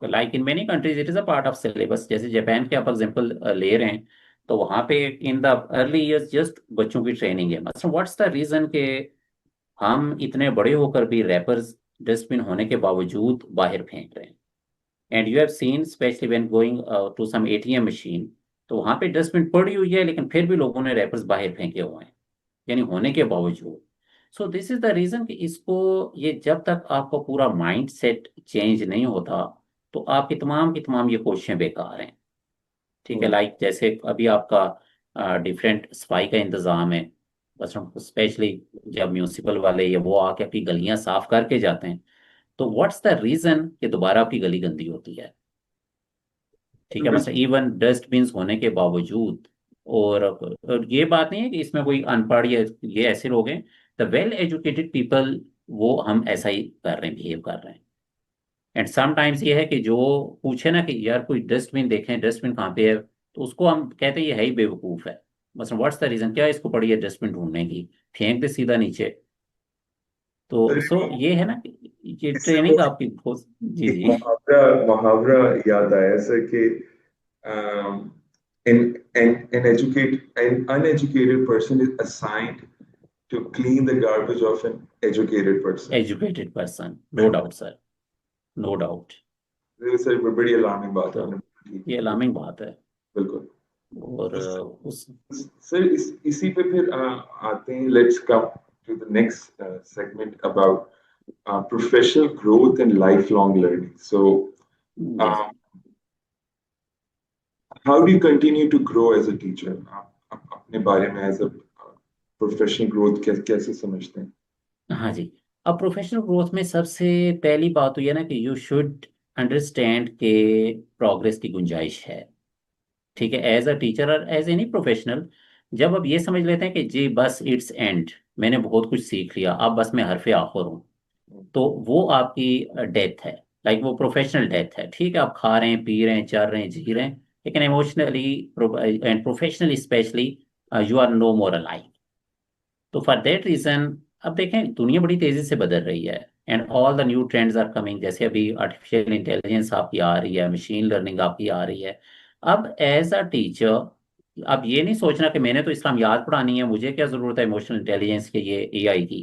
B: like in many countries it is a part of syllabus. जैसे जापान के आप एग्जांपल ले रहे हैं, तो वहाँ पे in the early years just बच्चों की ट्रेनिंग है। मतलब व्हाट्स द रीज़न के हम इतने बड़े होकर भी रैपर्स डस्टबिन होने के बावजूद बाहर फेंक रहे हैं। And you have seen specially when going to some ATM machine, तो वहाँ पे डस्टबिन पड़ी हुई है, लेकिन फिर भी लोगों ने रैपर्स बाहर फेंके हुए हैं, यानी होने के बावजूद। So this is the reason कि इसको, ये जब तक आपका पूरा माइंड सेट चेंज नहीं होता, तो आपकी तमाम की तमाम ये कोशिशें बेकार हैं। ठीक है, लाइक जैसे अभी आपका डिफरेंट सफाई का इंतजाम है, बस स्पेशली जब म्यूनसिपल वाले ये वो आके आपकी गलियां साफ करके जाते हैं, तो व्हाट्स द रीजन कि दोबारा आपकी गली गंदी होती है। ठीक है, मतलब इवन डस्टबिन होने के बावजूद। और ये बात नहीं है कि इसमें कोई अनपढ़ या ये ऐसे लोग हैं, द वेल एजुकेटेड पीपल, वो हम ऐसा ही कर रहे हैं, बिहेव कर रहे हैं। एंड समटाइम्स ये है कि जो पूछे ना कि यार कोई डस्टबिन देखें, डस्टबिन कहाँ पे है, तो उसको हम कहते हैं ये है ही बेवकूफ़ है। मतलब व्हाट्स द रीजन, क्या इसको पड़ी है डस्टबिन ढूंढने की, फेंक दे सीधा नीचे। तो सो ये है ना कि ये
A: इससे
B: ट्रेनिंग
A: मुझे
B: आपकी बहुत। जी
A: एक
B: जी।
A: मुहावरा मुहावरा याद आया सर कि um, an educate an uneducated person is assigned to clean the garbage of an educated person.
B: Educated person, no doubt sir, no doubt.
A: ये सर बड़ी अलार्मिंग बात है
B: तो
A: आपने की।
B: ये अलार्मिंग बात है।
A: बिल्कुल।
B: और
A: तो
B: उस।
A: सर इसी पे फिर आते हैं, let's come to the next segment about professional growth and lifelong learning. So
B: जी जी।
A: How do you continue to grow as a teacher? आप अपने बारे में एज अ प्रोफेशनल ग्रोथ कैसे समझते हैं?
B: हाँ जी। अब प्रोफेशनल ग्रोथ में सबसे पहली बात तो ये ना कि यू शुड अंडरस्टैंड के प्रोग्रेस की गुंजाइश है। ठीक है, एज अ टीचर और एज एनी प्रोफेशनल, जब आप ये समझ लेते हैं कि जी बस इट्स एंड, मैंने बहुत कुछ सीख लिया, अब बस मैं हरफे आखिर हूँ, तो वो आपकी डेथ है। लाइक वो प्रोफेशनल डेथ है। ठीक है, आप खा रहे हैं, पी रहे हैं, चल रहे हैं, जी रहे हैं, लेकिन emotionally and professionally specially you are no more alive. तो फॉर दैट रीजन, अब देखें दुनिया बड़ी तेजी से बदल रही है, and all the new trends are coming. जैसे अभी आर्टिफिशियल इंटेलिजेंस आपकी आ रही है, मशीन लर्निंग आपकी आ रही है। अब एज अ टीचर, अब ये नहीं सोचना कि मैंने तो इस्लामियात पढ़ानी है, मुझे क्या ज़रूरत है इमोशनल इंटेलिजेंस के, ये AI की।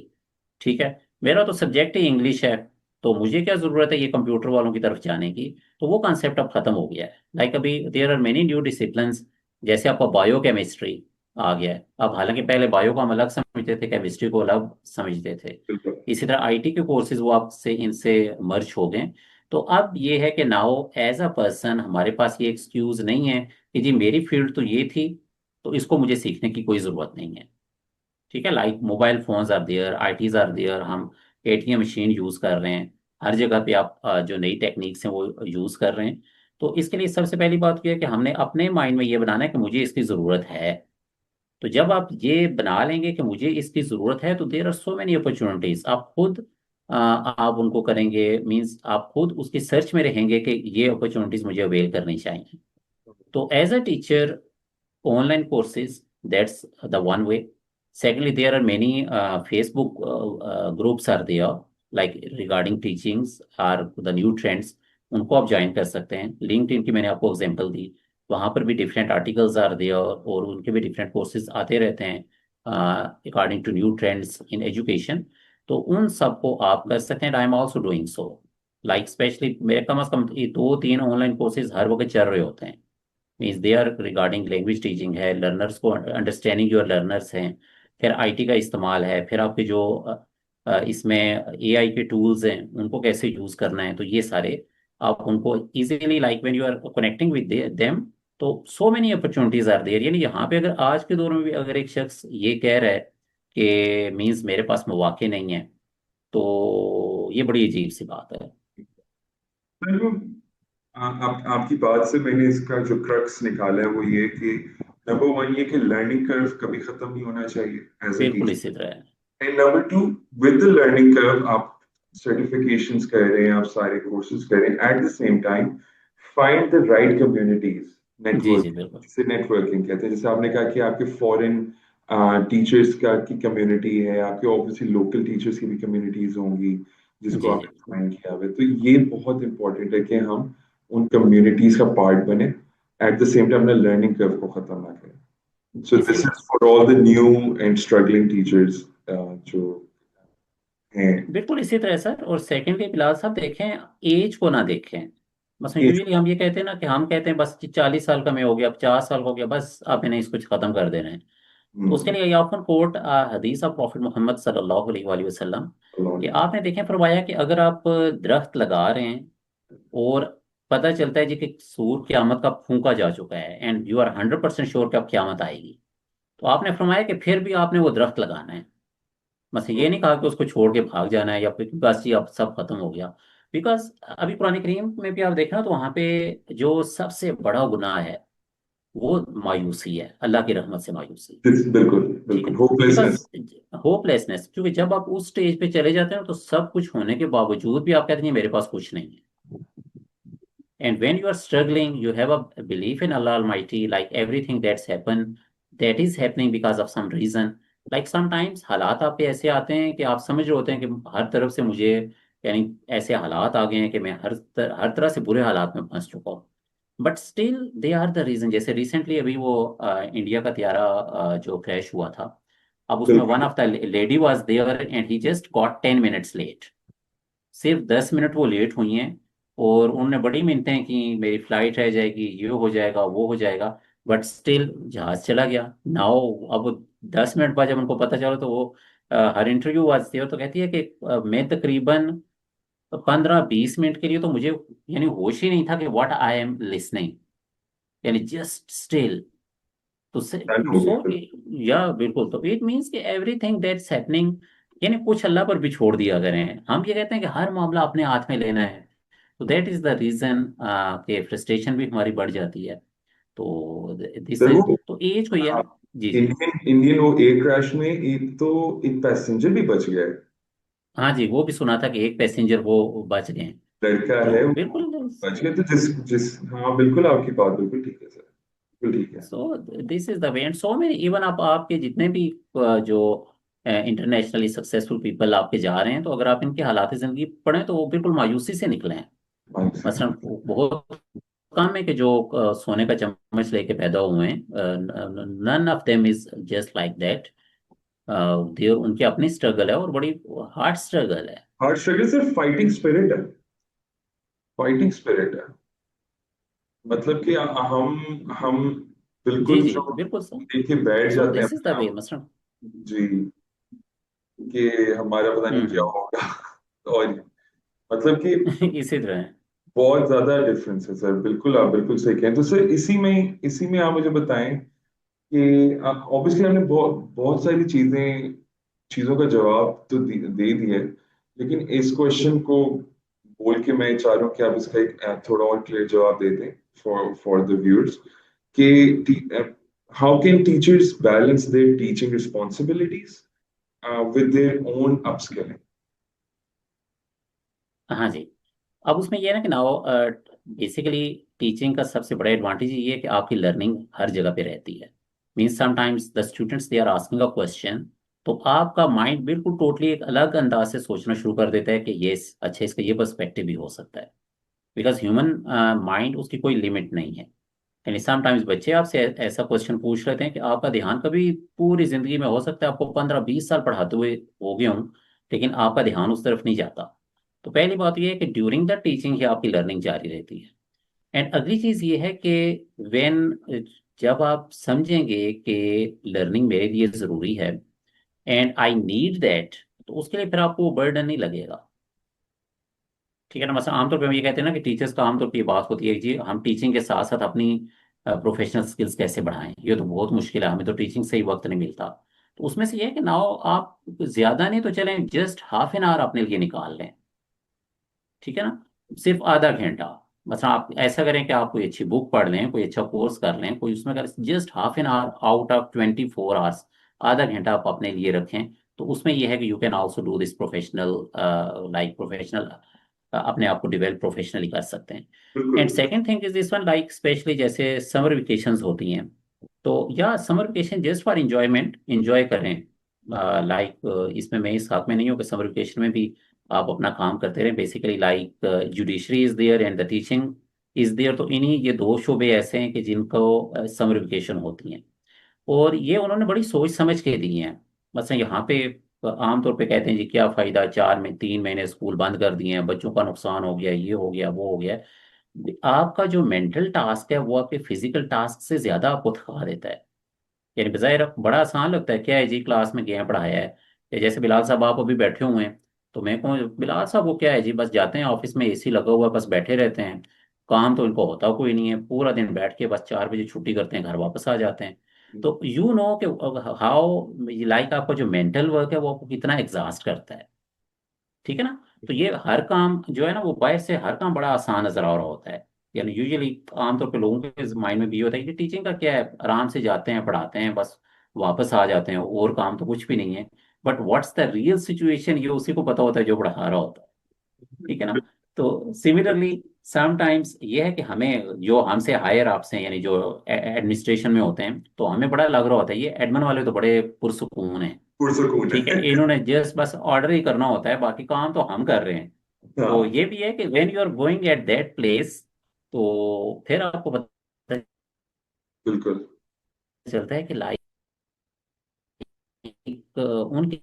B: ठीक है, मेरा तो सब्जेक्ट ही इंग्लिश है, तो मुझे क्या जरूरत है ये कंप्यूटर वालों की तरफ जाने की। तो वो कॉन्सेप्ट अब खत्म हो गया है। लाइक अभी there are many new disciplines, जैसे आपका बायो केमिस्ट्री आ गया है अब। हालांकि पहले बायो को हम अलग समझते थे, केमिस्ट्री को अलग समझते थे।
A: बिल्कुल।
B: इसी तरह आईटी के कोर्सेज वो आपसे इनसे मर्ज हो गए। तो अब ये है कि नाउ एज अ पर्सन हमारे पास ये एक्सक्यूज नहीं है कि जी मेरी फील्ड तो ये थी, तो इसको मुझे सीखने की कोई ज़रूरत नहीं है। ठीक है, like mobile phones are there, ITs are there, हम एटीएम मशीन यूज़ कर रहे हैं। हर जगह पे आप जो नई टेक्निक्स हैं वो यूज़ कर रहे हैं। तो इसके लिए सबसे पहली बात यह है कि हमने अपने माइंड में ये बनाना है कि मुझे इसकी ज़रूरत है। तो जब आप ये बना लेंगे कि मुझे इसकी ज़रूरत है, तो there are so many opportunities, आप खुद आप उनको करेंगे, मीन्स आप खुद उसकी सर्च में रहेंगे कि ये अपॉर्चुनिटीज मुझे अवेल करनी चाहिए। तो as a teacher, online courses, that's the one way. Secondly, there are many Facebook groups are there, like regarding teachings or the new trends, उनको आप ज्वाइन कर सकते हैं। लिंक्डइन की मैंने आपको एग्जांपल दी, वहाँ पर भी डिफरेंट आर्टिकल्स आर देयर और उनके भी डिफरेंट कोर्सेज आते रहते हैं according to new trends in education. तो उन सबको आप कर सकते हैं। I am also doing so, like specially मेरे कम अज कम ये 2-3 ऑनलाइन कोर्सेज हर वक्त चल रहे होते हैं। Means they are regarding language teaching है, लर्नर्स को अंडरस्टैंडिंग योर लर्नर्स हैं, फिर आईटी का इस्तेमाल है, फिर आपके जो इसमें एआई के टूल्स हैं उनको कैसे यूज़ करना है। तो ये सारे आप उनको easily, like when you are connecting with them, तो so many opportunities are there. यानी यहाँ पे अगर आज के दौर में भी अगर एक शख्स ये कह रहा है कि मीन्स मेरे पास मौके नहीं है, तो ये बड़ी अजीब सी बात है।
A: बिल्कुल। आपकी बात से मैंने इसका जो क्रक्स निकाला है वो ये कि नंबर वन ये कि लर्निंग कर्व कभी खत्म नहीं होना चाहिए एज ए
B: बिल्कुल
A: टीचर।
B: इसी तरह है।
A: And number two, with the learning curve आप सर्टिफिकेशंस कर रहे हैं, आप सारे कोर्सेज कर रहे हैं, at the same time find the right communities,
B: जी
A: नेटवर्क,
B: जी बिल्कुल।
A: जिसे नेटवर्किंग कहते हैं। जैसे आपने कहा कि आपके फॉरेन टीचर्स का की कम्युनिटी है, आपके ऑब्वियसली लोकल टीचर्स की भी कम्युनिटीज होंगी जिसको
B: जी जी
A: आपने फाइंड किया हुआ है। तो ये बहुत इंपॉर्टेंट है कि हम उन कम्युनिटीज का पार्ट बने, एट द सेम टाइम अपना लर्निंग कर्व को खत्म ना करें। सो
B: इसी
A: दिस
B: तरह।
A: Is for all the new and struggling teachers जो हैं।
B: बिल्कुल इसी तरह सर। और सेकेंडली बिलाल साहब देखें, एज को ना देखें। बस
A: एज।
B: यूजुअली हम ये कहते हैं ना कि हम कहते हैं बस 40 साल का मैं हो गया, 50 साल का हो गया, बस आप इन्हें इसको खत्म कर दे रहे हैं। तो उसके लिए ऑफन कोट हदीस ऑफ प्रॉफिट मोहम्मद सल्लल्लाहु अलैहि वसल्लम, कि आपने देखें फरमाया कि अगर आप दरख्त लगा रहे हैं और पता चलता है जी कि सूर क़यामत का फूंका जा चुका है एंड यू आर 100% श्योर कि अब क़यामत आएगी, तो आपने फरमाया कि फिर भी आपने वो दरख्त लगाना है। बस ये नहीं कहा कि उसको छोड़ के भाग जाना है या फिर बस जी अब सब खत्म हो गया। बिकॉज अभी कुरान करीम में भी आप देखना तो वहां पे जो सबसे बड़ा गुनाह है वो मायूसी है, अल्लाह की रहमत से मायूसी।
A: बिल्कुल
B: ठीक है,
A: बिल्कुल,
B: बिकॉज
A: होपलेसनेस।
B: होपलेसनेस, क्योंकि जब आप उस स्टेज पे चले जाते हैं तो सब कुछ होने के बावजूद भी आप कहते हैं मेरे पास कुछ नहीं है। And when you are struggling, you have a belief in Allah Almighty, like everything that's happened, that is happening because of some reason. Like sometimes हालात आप पे ऐसे आते हैं कि आप समझ रहे होते हैं कि हर तरफ से मुझे, यानी ऐसे हालात आ गए हैं कि मैं हर तरह से बुरे हालात में फंस चुका हूँ। But still they are the reason. जैसे रिसेंटली अभी वो इंडिया का त्यारा जो क्रैश हुआ था, अब उसमें वन
A: बिल्कुल।
B: Of the lady was there and he just got 10 minutes late. सिर्फ 10 मिनट वो लेट हुई हैं और उन्होंने बड़ी मिन्नतें की मेरी फ्लाइट रह जाएगी, ये हो जाएगा वो हो जाएगा, बट स्टिल जहाज चला गया नाउ। अब 10 मिनट बाद जब उनको पता चला तो वो हर इंटरव्यू वाजती है तो कहती है कि मैं तकरीबन 15-20 मिनट के लिए तो मुझे यानी होश ही नहीं था कि व्हाट आई एम लिसनिंग, यानी जस्ट स्टिल। तो
A: डन हो
B: सो
A: गया।
B: या बिल्कुल, तो इट मीन्स कि एवरीथिंग दैट्स हैपनिंग, यानी कुछ अल्लाह पर भी छोड़ दिया करें। हम ये कहते हैं कि हर मामला अपने हाथ में लेना है, तो दैट इज द रीजन कि फ्रस्ट्रेशन भी हमारी बढ़ जाती है। तो दिस
A: सर
B: इज
A: वो
B: तो एज को ही है। जी जी।
A: इंडियन इंडियन वो एयर क्रैश में एक पैसेंजर भी बच गया है।
B: हाँ जी, वो भी सुना था कि एक पैसेंजर वो बच गए हैं।
A: लड़का है
B: तो
A: वो
B: बिल्कुल।
A: बच गया। तो जिस जिस हाँ बिल्कुल, आपकी बात बिल्कुल ठीक है सर, बिल्कुल ठीक है।
B: सो this is the way. And so many even आप आपके जितने भी जो इंटरनेशनली सक्सेसफुल पीपल आपके जा रहे हैं, तो अगर आप इनके हालात जिंदगी पढ़ें तो वो बिल्कुल मायूसी से निकले हैं।
A: हाँ सर।
B: मसलन बहुत कम है कि जो सोने का चम्मच लेके पैदा हुए हैं, none of them is just like that. There उनकी अपनी स्ट्रगल है और बड़ी हार्ड स्ट्रगल है।
A: हार्ड स्ट्रगल सिर्फ फाइटिंग स्पिरिट है, फाइटिंग स्पिरिट है। मतलब कि हम
B: जी
A: बिल्कुल
B: जी
A: जो
B: बिल्कुल सर।
A: लेके बैठ
B: सो
A: जाते हैं
B: दिस इज द
A: अपने
B: वे
A: आप।
B: मसलन।
A: जी, कि हमारा पता नहीं क्या
B: हम्म।
A: होगा। और मतलब कि
B: इसी तरह है।
A: बहुत ज्यादा डिफरेंस है सर, बिल्कुल आप बिल्कुल सही कहें। तो सर इसी में आप मुझे बताएं कि ऑब्वियसली हमने बहुत बहुत सारी चीजों का जवाब तो दे दिया है, लेकिन इस क्वेश्चन को बोल के मैं चाह रहा हूँ कि आप इसका एक थोड़ा और क्लियर जवाब दे दें फॉर द व्यूअर्स कि how can teachers balance their teaching responsibilities with their own upskilling.
B: हाँ जी। अब उसमें ये है ना कि नाउ बेसिकली टीचिंग का सबसे बड़ा एडवांटेज ये है कि आपकी लर्निंग हर जगह पे रहती है। Means sometimes the students they are asking a question, तो आपका माइंड बिल्कुल टोटली एक अलग अंदाज से सोचना शुरू कर देता है कि ये अच्छा इसका ये पर्सपेक्टिव भी हो सकता है। बिकॉज ह्यूमन माइंड उसकी कोई लिमिट नहीं है। यानी समटाइम्स बच्चे आपसे ऐसा क्वेश्चन पूछ लेते हैं कि आपका ध्यान कभी पूरी जिंदगी में हो सकता है आपको 15-20 साल पढ़ाते हुए हो गए हों, लेकिन आपका ध्यान उस तरफ नहीं जाता। तो पहली बात यह है कि ड्यूरिंग द टीचिंग ही आपकी लर्निंग जारी रहती है। एंड अगली चीज ये है कि व्हेन जब आप समझेंगे कि लर्निंग मेरे लिए जरूरी है एंड आई नीड दैट, तो उसके लिए फिर आपको बर्डन नहीं लगेगा। ठीक है ना। मतलब आमतौर पे हम ये कहते हैं ना कि टीचर्स का आमतौर पे ये बात होती है कि जी हम टीचिंग के साथ साथ अपनी प्रोफेशनल स्किल्स कैसे बढ़ाएं, ये तो बहुत मुश्किल है, हमें तो टीचिंग से ही वक्त नहीं मिलता। तो उसमें से ये है कि नाउ आप ज्यादा नहीं तो चलें जस्ट हाफ एन आवर अपने लिए निकाल लें। ठीक है ना। सिर्फ आधा घंटा। मतलब आप ऐसा करें कि आप कोई अच्छी बुक पढ़ लें, कोई अच्छा कोर्स कर लें, कोई उसमें कर just half an hour out of 24 hours, आधा घंटा आप अपने लिए रखें। तो उसमें यह है कि you can also do this professional, like professional, अपने आप को डेवलप प्रोफेशनली कर सकते हैं।
A: बिल्कुल
B: and second thing is this one, like specially जैसे समर वेकेशंस होती हैं, तो या summer vacation just for enjoyment enjoy करें। लाइक इसमें मैं इस हाथ में नहीं हूँ कि समर वेकेशन में भी आप अपना काम करते रहें। Basically like judiciary is there and the teaching is there, तो इन्हीं ये दो शोबे ऐसे हैं कि जिनको समर वेकेशन होती हैं, और ये उन्होंने बड़ी सोच समझ के दी हैं। मतलब यहाँ पे आमतौर पे कहते हैं जी क्या फायदा, 4 में 3 महीने स्कूल बंद कर दिए हैं, बच्चों का नुकसान हो गया, ये हो गया वो हो गया। आपका जो मेंटल टास्क है वो आपके फिजिकल टास्क से ज्यादा आपको थका देता है। यानी बजाय बड़ा आसान लगता है, क्या है जी क्लास में गए हैं पढ़ाया है, या जैसे बिलाल साहब आप अभी बैठे हुए हैं, तो मैं कहूँ बिलाल साहब वो क्या है जी बस जाते हैं ऑफिस में, एसी लगा हुआ है, बस बैठे रहते हैं, काम तो इनको होता कोई नहीं है, पूरा दिन बैठ के बस 4 बजे छुट्टी करते हैं, घर वापस आ जाते हैं। तो यू नो कि हाउ लाइक आपका जो मेंटल वर्क है वो आपको कितना एग्जॉस्ट करता है। ठीक है ना। तो ये हर काम जो है ना वो बाहर से हर काम बड़ा आसान नजर आ रहा होता है। यानी यूजुअली आमतौर पे लोगों के माइंड में भी ये होता है कि टीचिंग का क्या है, आराम से जाते हैं पढ़ाते हैं बस वापस आ जाते हैं, और काम तो कुछ भी नहीं है। But what's the real situation ये उसी को पता होता है जो पढ़ा रहा होता है। ठीक है ना। तो सिमिलरली समटाइम्स ये है कि हमें जो हमसे हायर आपसे हैं, यानी जो एडमिनिस्ट्रेशन में होते हैं, तो हमें बड़ा लग रहा होता है ये एडमिन वाले तो बड़े पुरसुकून हैं।
A: पुरसकून
B: ठीक है,
A: है।
B: इन्होंने जस्ट बस ऑर्डर ही करना होता है, बाकी काम तो हम कर रहे हैं। तो
A: हाँ,
B: ये भी है कि when you are going at that place, तो फिर आपको पता
A: बिल्कुल
B: चलता है कि लाइक उनके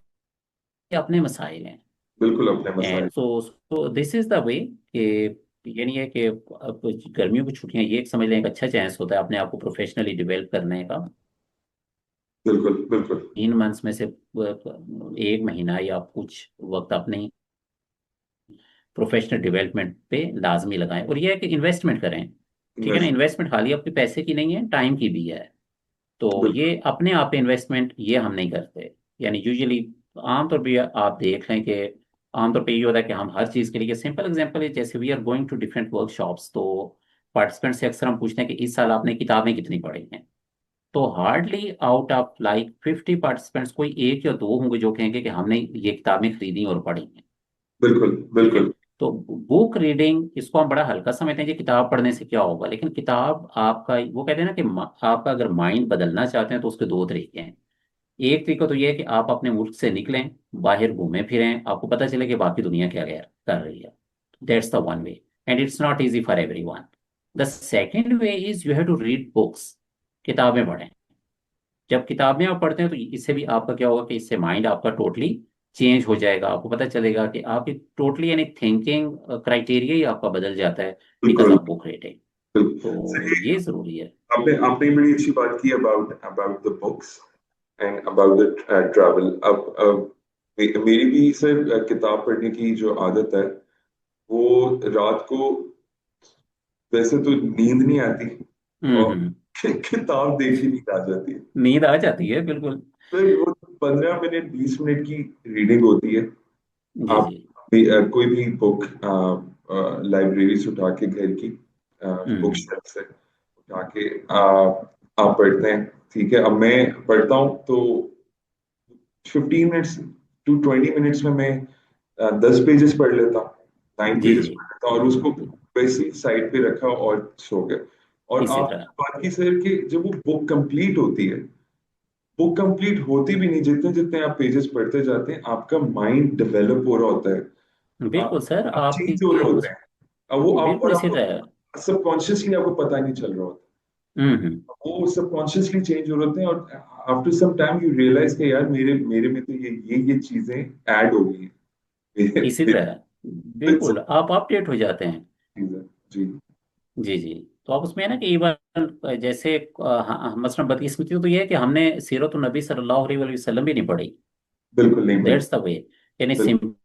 B: अपने मसाइल हैं।
A: बिल्कुल अपने मसाइल।
B: And so this is the वे कि यानी है कि अब गर्मियों की छुट्टियां ये एक समझ लें एक अच्छा चांस होता है अपने आप को प्रोफेशनली डेवलप करने का।
A: बिल्कुल बिल्कुल।
B: 3 मंथ्स में से 1 महीना या कुछ वक्त अपने प्रोफेशनल डेवलपमेंट पे लाजमी लगाएं, और ये है कि इन्वेस्टमेंट करें। ठीक है ना।
A: इन्वेस्ट।
B: इन्वेस्टमेंट खाली आपके पैसे की नहीं है, टाइम की भी है। तो ये
A: बिल्कुल
B: अपने आप इन्वेस्टमेंट ये हम नहीं करते। यानी यूजुअली आमतौर पे आप देख लें कि आमतौर पे ये होता है कि हम हर चीज़ के लिए, सिंपल एग्जांपल है जैसे we are going to different workshops, तो पार्टिसिपेंट से अक्सर हम पूछते हैं कि इस साल आपने किताबें कितनी पढ़ी हैं। तो hardly out of like 50 participants कोई एक या दो होंगे जो कहेंगे कि हमने ये किताबें खरीदी और पढ़ी हैं।
A: बिल्कुल
B: ठीक है।
A: बिल्कुल।
B: तो बुक रीडिंग इसको हम बड़ा हल्का समझते हैं कि किताब पढ़ने से क्या होगा, लेकिन किताब आपका वो कहते हैं ना कि आपका अगर माइंड बदलना चाहते हैं तो उसके दो तरीके हैं। एक तरीका तो ये है कि आप अपने मुल्क से निकलें, बाहर घूमें फिरें, आपको पता चले कि बाकी दुनिया क्या क्या कर रही है। That's the one way, and it's not easy for everyone. The second way is you have to read books, किताबें पढ़ें। जब किताबें आप पढ़ते हैं तो इससे भी आपका क्या होगा कि इससे माइंड आपका टोटली चेंज हो जाएगा। आपको पता चलेगा कि आपकी टोटली यानी थिंकिंग क्राइटेरिया ही आपका बदल जाता है बिकॉज
A: बिल्कुल
B: ऑफ बुक रीडिंग।
A: बिल्कुल
B: तो
A: सही।
B: ये जरूरी है।
A: आपने आपने बड़ी अच्छी बात की about about the books and about the travel. अब मेरी भी सर किताब पढ़ने की जो आदत है, वो रात को वैसे तो नींद नहीं आती, और
B: हम्म।
A: किताब देख के नींद आ जाती है।
B: नींद आ जाती है बिल्कुल।
A: फिर वो 15 मिनट 20 मिनट की रीडिंग होती है।
B: जी
A: आप
B: जी।
A: कोई भी बुक लाइब्रेरी से उठा के, घर की बुक
B: हम्म।
A: शेल्फ से उठा के आप पढ़ते हैं। ठीक है, अब मैं पढ़ता हूँ तो 15 मिनट्स टू 20 मिनट्स में मैं 10 पेजेस पढ़ लेता हूँ, 9 पेजेस
B: जी
A: पढ़ लेता हूँ, और उसको
B: जी।
A: वैसे ही साइड पे रखा और सो गए। और
B: इसी
A: आप
B: तरह।
A: बात की सर कि जब वो बुक कंप्लीट होती है, बुक कंप्लीट होती भी नहीं, जितने जितने आप पेजेस पढ़ते जाते हैं आपका माइंड डेवलप हो रहा होता है।
B: बिल्कुल सर
A: आप चेंज हो
B: आपकी
A: रहे होते
B: उस
A: हैं। अब वो आप
B: बिल्कुल
A: और
B: इसी
A: आपको
B: तरह।
A: सबकॉन्शियसली आपको पता नहीं चल रहा होता।
B: हम्म।
A: वो सबकॉन्शियसली चेंज हो रहे होते हैं, और after some time you realize कि यार मेरे मेरे में तो ये चीजें ऐड हो गई हैं।
B: इसी
A: मेरे
B: तरह बिल्कुल आप अपडेट हो जाते हैं।
A: चीजें। जी।
B: जी जी। तो आप उसमें है ना कि इवन जैसे मसलन बदकिस्मती तो ये है कि हमने सीरत नबी सल्लल्लाहु अलैहि वसल्लम भी नहीं पढ़ी।
A: बिल्कुल नहीं पढ़ी।
B: दैट्स द वे। यानी
A: बिल्कुल।
B: सिंपल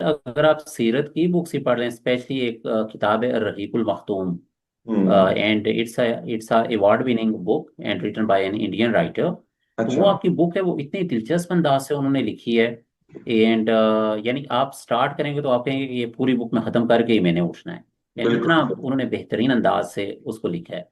B: अगर आप सीरत की बुक्स ही पढ़ रहे हैं, स्पेशली एक किताब है रहीकुल मखतूम,
A: hmm.
B: And it's a award winning book and written by an Indian writer. तो वो
A: अच्छा।
B: आपकी बुक है, वो इतनी दिलचस्प अंदाज से उन्होंने लिखी है। एंड यानी आप स्टार्ट करेंगे तो आप कहेंगे कि ये पूरी बुक में ख़त्म करके ही मैंने उठना है। यानी इतना
A: बिल्कुल
B: उन्होंने बेहतरीन अंदाज से उसको लिखा है।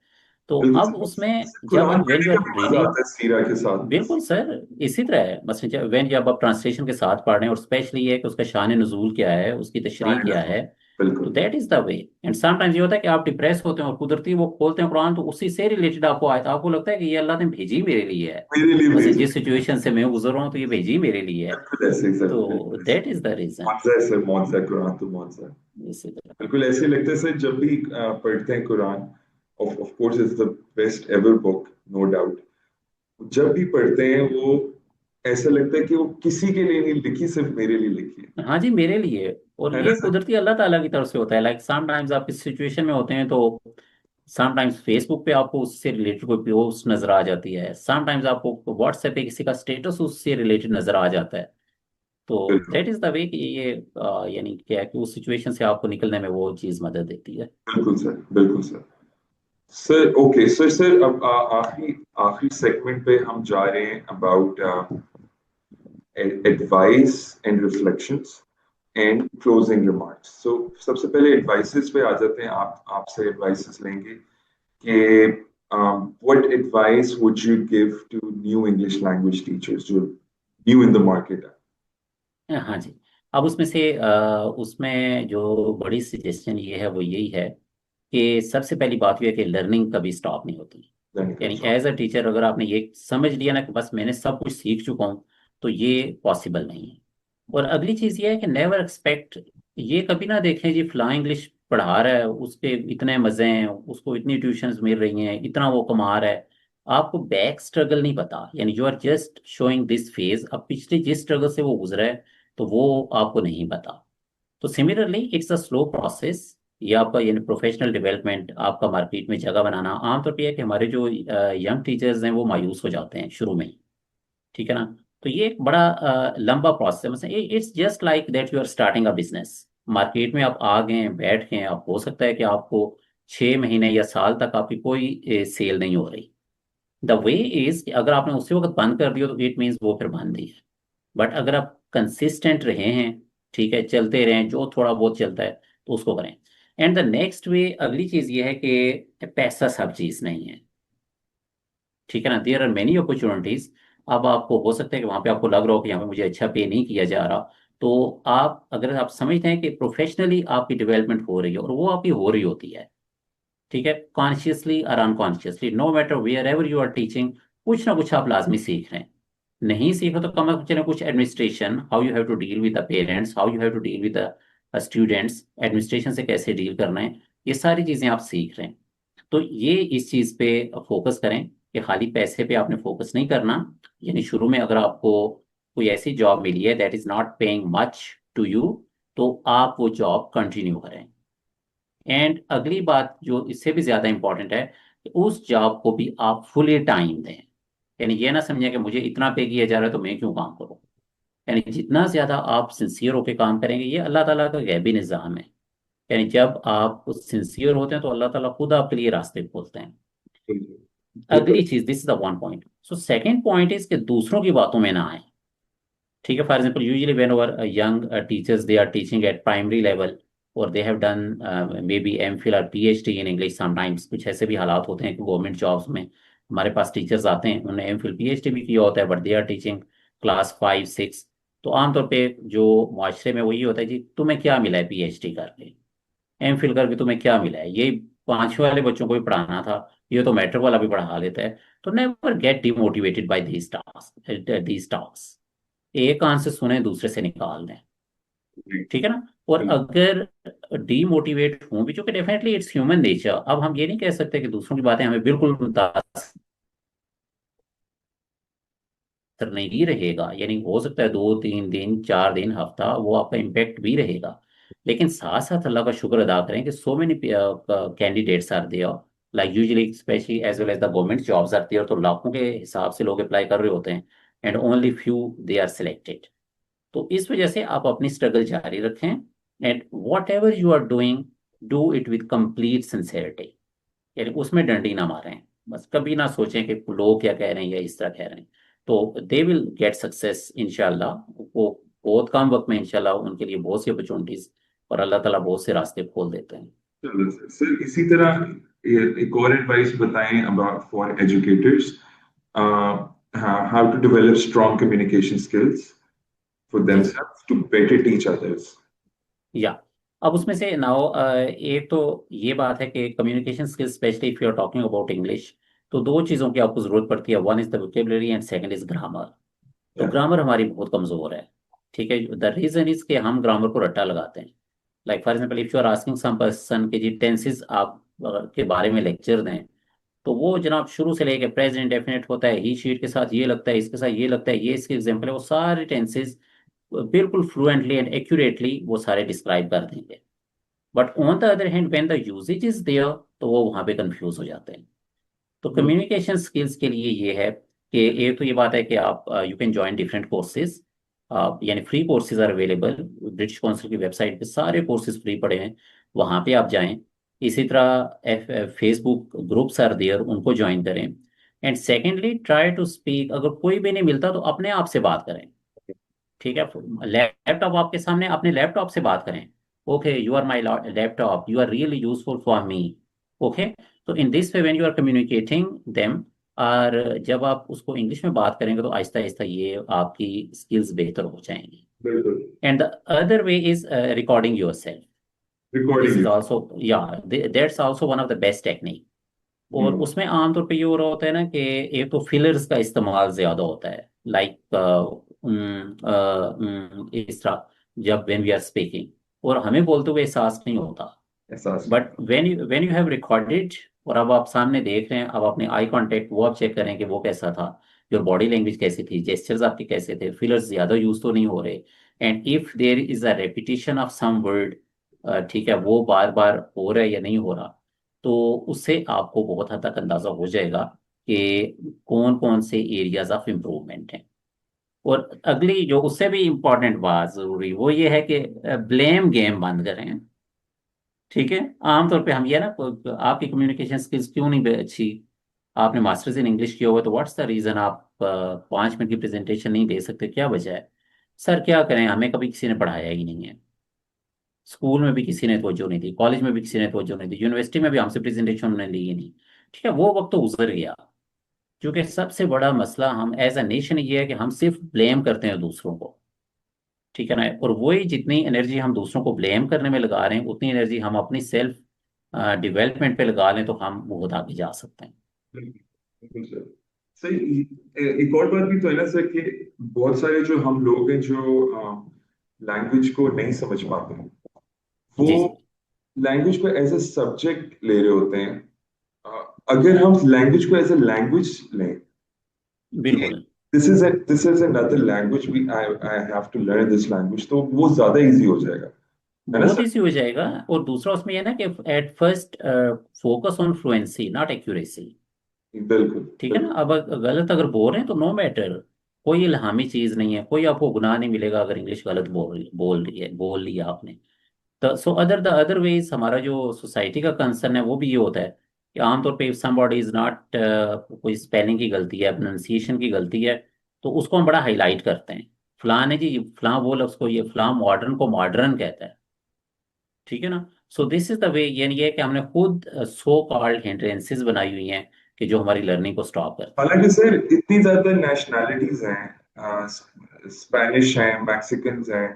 B: तो
A: बिल्कुल
B: अब
A: सर,
B: उसमें जब
A: कुरान
B: आप व्हेन
A: पढ़ने
B: यू
A: का
B: आर
A: भी मजा
B: रीडिंग,
A: आता है सीरा के साथ।
B: बिल्कुल सर इसी तरह है। मतलब जब व्हेन जब आप ट्रांसलेशन के साथ पढ़ रहे हैं और स्पेशली ये है कि उसका शान नुज़ूल क्या है, उसकी तशरीह
A: शायद
B: क्या
A: नजूल।
B: है, तो
A: बिल्कुल।
B: That is the way. And sometimes ये होता है कि आप डिप्रेस होते हैं और कुदरती वो खोलते हैं कुरान तो उसी से रिलेटेड आपको आयत, आपको लगता है कि ये अल्लाह ने भेजी मेरे लिए है।
A: मेरे लिए
B: बस
A: भेजा।
B: जिस सिचुएशन से मैं गुजर रहा हूँ तो ये भेजी मेरे लिए है।
A: बिल्कुल ऐसे ही सर,
B: तो
A: बिल्कुल ऐसे।
B: That is the reason.
A: मौजज़ा है सर, मौजज़ा है, कुरान तो मौजज़ा है।
B: इसी तरह।
A: बिल्कुल ऐसे लगता है सर, जब भी पढ़ते हैं Quran, of course is the best ever book, no doubt. जब भी पढ़ते हैं वो ऐसा लगता है कि वो किसी के लिए नहीं लिखी, सिर्फ मेरे लिए लिखी
B: हाँ जी मेरे लिए। और
A: है ना
B: ये
A: सर?
B: कुदरती अल्लाह ताला की तरफ से होता है। लाइक समटाइम्स आप इस सिचुएशन में होते हैं तो समटाइम्स फेसबुक पे आपको उससे रिलेटेड कोई पोस्ट नजर आ जाती है, समटाइम्स आपको व्हाट्सएप पे किसी का स्टेटस उससे रिलेटेड नजर आ जाता है। तो
A: बिल्कुल
B: दैट इज द वे कि ये यानी क्या है कि उस सिचुएशन से आपको निकलने में वो चीज़ मदद देती है।
A: बिल्कुल सर, बिल्कुल sir. Sir okay sir, sir अब आखिरी आखिरी सेगमेंट पे हम जा रहे हैं, about advice and reflections and closing remarks. So सबसे पहले एडवाइसेस पे आ जाते हैं। आप आपसे एडवाइसेस लेंगे कि what advice would you give to new English language teachers जो न्यू इन द मार्केट है।
B: हाँ जी। अब उसमें से उसमें जो बड़ी सजेशन ये है वो यही है कि सबसे पहली बात यह है कि लर्निंग कभी स्टॉप नहीं होती।
A: लर्निंग का
B: यानी
A: शौक।
B: एज अ टीचर अगर आपने ये समझ लिया ना कि बस मैंने सब कुछ सीख चुका हूँ, तो ये पॉसिबल नहीं है। और अगली चीज़ ये है कि नेवर एक्सपेक्ट, ये कभी ना देखें जी फलां इंग्लिश पढ़ा रहा है उसके इतने मज़े हैं, उसको इतनी ट्यूशंस मिल रही हैं, इतना वो कमा रहा है। आपको बैक स्ट्रगल नहीं पता, यानी you are just showing this phase. अब पिछले जिस स्ट्रगल से वो गुजरा है तो वो आपको नहीं पता। तो similarly it's a slow process. ये आपका यानी प्रोफेशनल डेवलपमेंट, आपका मार्केट में जगह बनाना, आमतौर पे है कि हमारे जो यंग टीचर्स हैं वो मायूस हो जाते हैं शुरू में ही। ठीक है ना। तो ये एक बड़ा लंबा प्रोसेस है। मतलब it's just like that you are starting a business. Market में आप आ गए हैं, बैठ गए हैं, आप हो सकता है कि आपको 6 महीने या साल तक आपकी कोई सेल नहीं हो रही। द वे इज कि अगर आपने उसी वक्त बंद कर दिया तो इट मीन्स वो फिर बंद ही है। बट अगर आप कंसिस्टेंट रहे हैं, ठीक है, चलते रहें, जो थोड़ा बहुत चलता है तो उसको करें। एंड द नेक्स्ट वे, अगली चीज ये है कि पैसा सब चीज नहीं है। ठीक है ना, देयर आर मेनी अपॉर्चुनिटीज। अब आपको हो सकता है कि वहां पे आपको लग रहा हो कि यहाँ पे मुझे अच्छा पे नहीं किया जा रहा, तो आप अगर आप समझते हैं कि प्रोफेशनली आपकी डेवलपमेंट हो रही है और वो आपकी हो रही होती है, ठीक है, कॉन्शियसली और unconsciously, no matter wherever you are teaching, कुछ ना कुछ आप लाजमी सीख रहे हैं। नहीं सीखो तो कम से कम कुछ administration, how you have to deal with the parents, how you have to deal with the students, administration से कैसे डील करना है, ये सारी चीज़ें आप सीख रहे हैं। तो ये इस चीज़ पे फोकस करें कि खाली पैसे पे आपने फोकस नहीं करना। यानी शुरू में अगर आपको कोई ऐसी जॉब मिली है that is not paying much to you, तो आप वो जॉब कंटिन्यू करें। एंड अगली बात जो इससे भी ज्यादा इंपॉर्टेंट है कि उस जॉब को भी आप फुली टाइम दें। यानी ये ना समझें कि मुझे इतना पे किया जा रहा है तो मैं क्यों काम करूं। यानी जितना ज्यादा आप सिंसियर होकर काम करेंगे, ये अल्लाह ताला का गैबी निज़ाम है। यानी जब आप सिंसियर होते हैं तो अल्लाह ताला खुद आपके लिए रास्ते खोलते हैं।
A: बिल्कुल
B: अगली
A: बिल्कुल।
B: चीज, this is the one point. So second point is कि दूसरों की बातों में ना आए। ठीक है, for example usually when over young teachers they are teaching at primary level और they have done maybe M Phil और PhD इन इंग्लिश। समटाइम्स कुछ ऐसे भी हालात होते हैं कि गवर्नमेंट जॉब्स में हमारे पास टीचर्स आते हैं, उन्होंने एम फिल PhD भी किया होता है, but they are teaching class 5 6। तो आमतौर पे जो मुआशरे में वही होता है जी, तुम्हें क्या मिला है PhD करके, एम फिल करके तुम्हें क्या मिला है, ये पांचवे वाले बच्चों को भी पढ़ाना था, ये तो मैट्रिक वाला भी पढ़ा लेता है। तो never get demotivated by these talks. एक कान से सुने दूसरे से निकाल दें।
A: जी,
B: ठीक है ना। और
A: बिल्कुल
B: अगर डीमोटिवेट हूं भी, जो कि डेफिनेटली इट्स ह्यूमन नेचर, अब हम ये नहीं कह सकते कि दूसरों की बातें हमें बिल्कुल मुतासर नहीं रहेगा। यानी हो सकता है 2 3 दिन 4 दिन हफ्ता वो आपका इम्पेक्ट भी रहेगा, लेकिन साथ साथ अल्लाह का शुक्र अदा करें कि so many candidates are there, like usually specially as well as the government jobs are there, तो लाखों के हिसाब से लोग अप्लाई कर रहे होते हैं and only few they are selected. तो इस वजह से आप अपनी स्ट्रगल जारी रखें and whatever you are doing, do it with complete sincerity. यानी उसमें डंडी ना मारें। बस कभी ना सोचें कि लोग क्या कह रहे हैं या इस तरह कह रहे हैं। तो दे विल गेट सक्सेस इंशाल्लाह। वो बहुत कम वक्त में इंशाल्लाह उनके लिए बहुत सी अपॉर्चुनिटीज और अल्लाह ताला बहुत से रास्ते खोल देते हैं।
A: चलो सर, सर इसी तरह एक और एडवाइस बताएं about for educators, how to develop strong communication skills for
B: जी।
A: Themselves to better teach others.
B: या अब उसमें से नाउ एक तो ये बात है कि communication skills specially if you are talking about English, तो दो चीज़ों की आपको ज़रूरत पड़ती है। One is the vocabulary and second is grammar. तो
A: या
B: ग्रामर हमारी बहुत कमज़ोर है। ठीक है, द रीज़न इज़ कि हम ग्रामर को रट्टा लगाते हैं। Like for example if you are asking some person के जी टेंसेज आप के बारे में लेक्चर दें, तो वो जनाब शुरू से लेके प्रेजेंट डेफिनेट होता है, ही शीट के साथ ये लगता है, इसके साथ ये लगता है, ये इसके एग्जाम्पल है, वो सारे टेंसेज बिल्कुल फ्लुएंटली एंड एक्यूरेटली वो सारे डिस्क्राइब कर देंगे। But on the other hand when the usages is there, तो वो वहां पे कंफ्यूज हो जाते हैं। तो कम्युनिकेशन स्किल्स के लिए ये है कि एक तो ये बात है कि आप you can join different courses. यानी free courses are available. British council की वेबसाइट पे सारे कोर्सेज फ्री पड़े हैं, वहां पे आप जाएं। इसी तरह फेसबुक ग्रुप्स आर देयर, उनको ज्वाइन करें। And secondly try to speak, अगर कोई भी नहीं मिलता तो अपने आप से बात करें। ठीक है, लैपटॉप आपके सामने, अपने लैपटॉप से बात करें। Okay, you are my laptop, you are really useful for me. Okay, तो in this way when you are communicating them, और जब आप उसको इंग्लिश में बात करेंगे तो आहिस्ता आहिस्ता ये आपकी स्किल्स बेहतर हो जाएंगी।
A: बिल्कुल।
B: And the other way is recording yourself. This
A: recording
B: is
A: you.
B: Also, yeah that's also one of the best technique. और उसमें आमतौर पे ये हो रहा होता है ना कि एक तो फिलर्स का इस्तेमाल ज्यादा होता है, लाइक इस तरह, जब व्हेन वी आर स्पीकिंग, और हमें बोलते हुए एहसास नहीं होता।
A: एहसास नहीं।
B: But when you have recorded और अब आप सामने देख रहे हैं, अब अपने आई कांटेक्ट वो आप चेक करें कि वो कैसा था, योर बॉडी लैंग्वेज कैसी थी, जेस्चर्स आपके कैसे थे, फिलर्स ज्यादा यूज तो नहीं हो रहे। And if there is a repetition of some word, ठीक है, वो बार बार हो रहा है या नहीं हो रहा, तो उससे आपको बहुत हद तक अंदाजा हो जाएगा कि कौन कौन से एरियाज ऑफ इम्प्रूवमेंट हैं। और अगली जो उससे भी इम्पोर्टेंट बात जरूरी वो ये है कि ब्लेम गेम बंद करें। ठीक है, आमतौर पे हम ये ना, आपकी कम्युनिकेशन स्किल्स क्यों नहीं अच्छी, आपने मास्टर्स इन इंग्लिश किया हुआ है, तो व्हाट्स द रीजन आप 5 मिनट की प्रेजेंटेशन नहीं दे सकते, क्या वजह है। सर क्या करें, हमें कभी किसी ने पढ़ाया ही नहीं है। स्कूल में भी किसी ने तवज्जो नहीं दी, कॉलेज में भी किसी ने तवज्जो नहीं दी, यूनिवर्सिटी में भी हमसे प्रेजेंटेशन उन्होंने ली ही नहीं। ठीक है, वो वक्त तो गुजर गया। क्योंकि सबसे बड़ा मसला हम एज अ नेशन ये है कि हम सिर्फ ब्लेम करते हैं दूसरों को। ठीक है ना, और वही जितनी एनर्जी हम दूसरों को ब्लेम करने में लगा रहे हैं, उतनी एनर्जी हम अपनी सेल्फ डेवलपमेंट पे लगा लें तो हम बहुत आगे जा सकते हैं।
A: बिल्कुल सर। सर एक और बात भी तो है ना सर कि बहुत सारे जो हम लोग हैं जो लैंग्वेज को नहीं समझ पाते हैं, वो
B: जी जी।
A: लैंग्वेज को एज ए सब्जेक्ट ले रहे होते हैं। अगर हम लैंग्वेज को एज ए लैंग्वेज लें कि
B: बिल्कुल।
A: This is another language, we I have to learn this language, तो वो ज्यादा इजी हो जाएगा, है ना
B: बहुत
A: सर?
B: इजी हो जाएगा। और दूसरा उसमें यह ना कि at first focus on fluency not accuracy.
A: बिल्कुल
B: ठीक है ना।
A: बिल्कुल।
B: अब गलत अगर बोल रहे हैं तो नो मैटर, कोई इल्हामी चीज नहीं है, कोई आपको गुनाह नहीं मिलेगा अगर इंग्लिश गलत बोल लिया आपने। तो so other the other ways हमारा जो सोसाइटी का कंसर्न है वो भी ये होता है कि आमतौर पे इफ समबॉडी इज नॉट, कोई स्पेलिंग की गलती है, प्रोनाउंसिएशन की गलती है, तो उसको हम बड़ा हाईलाइट करते हैं। फलां ने जी फलां बोला उसको, ये फलां मॉडर्न को मॉडर्न कहता है। ठीक है ना। सो दिस इज द वे, यानी ये है कि हमने खुद सो कॉल्ड हिंड्रेंसेस बनाई हुई हैं कि जो हमारी लर्निंग को स्टॉप करती हैं।
A: हालांकि सर इतनी ज्यादा नेशनैलिटीज हैं, स्पेनिश हैं, मैक्सिकन्स हैं,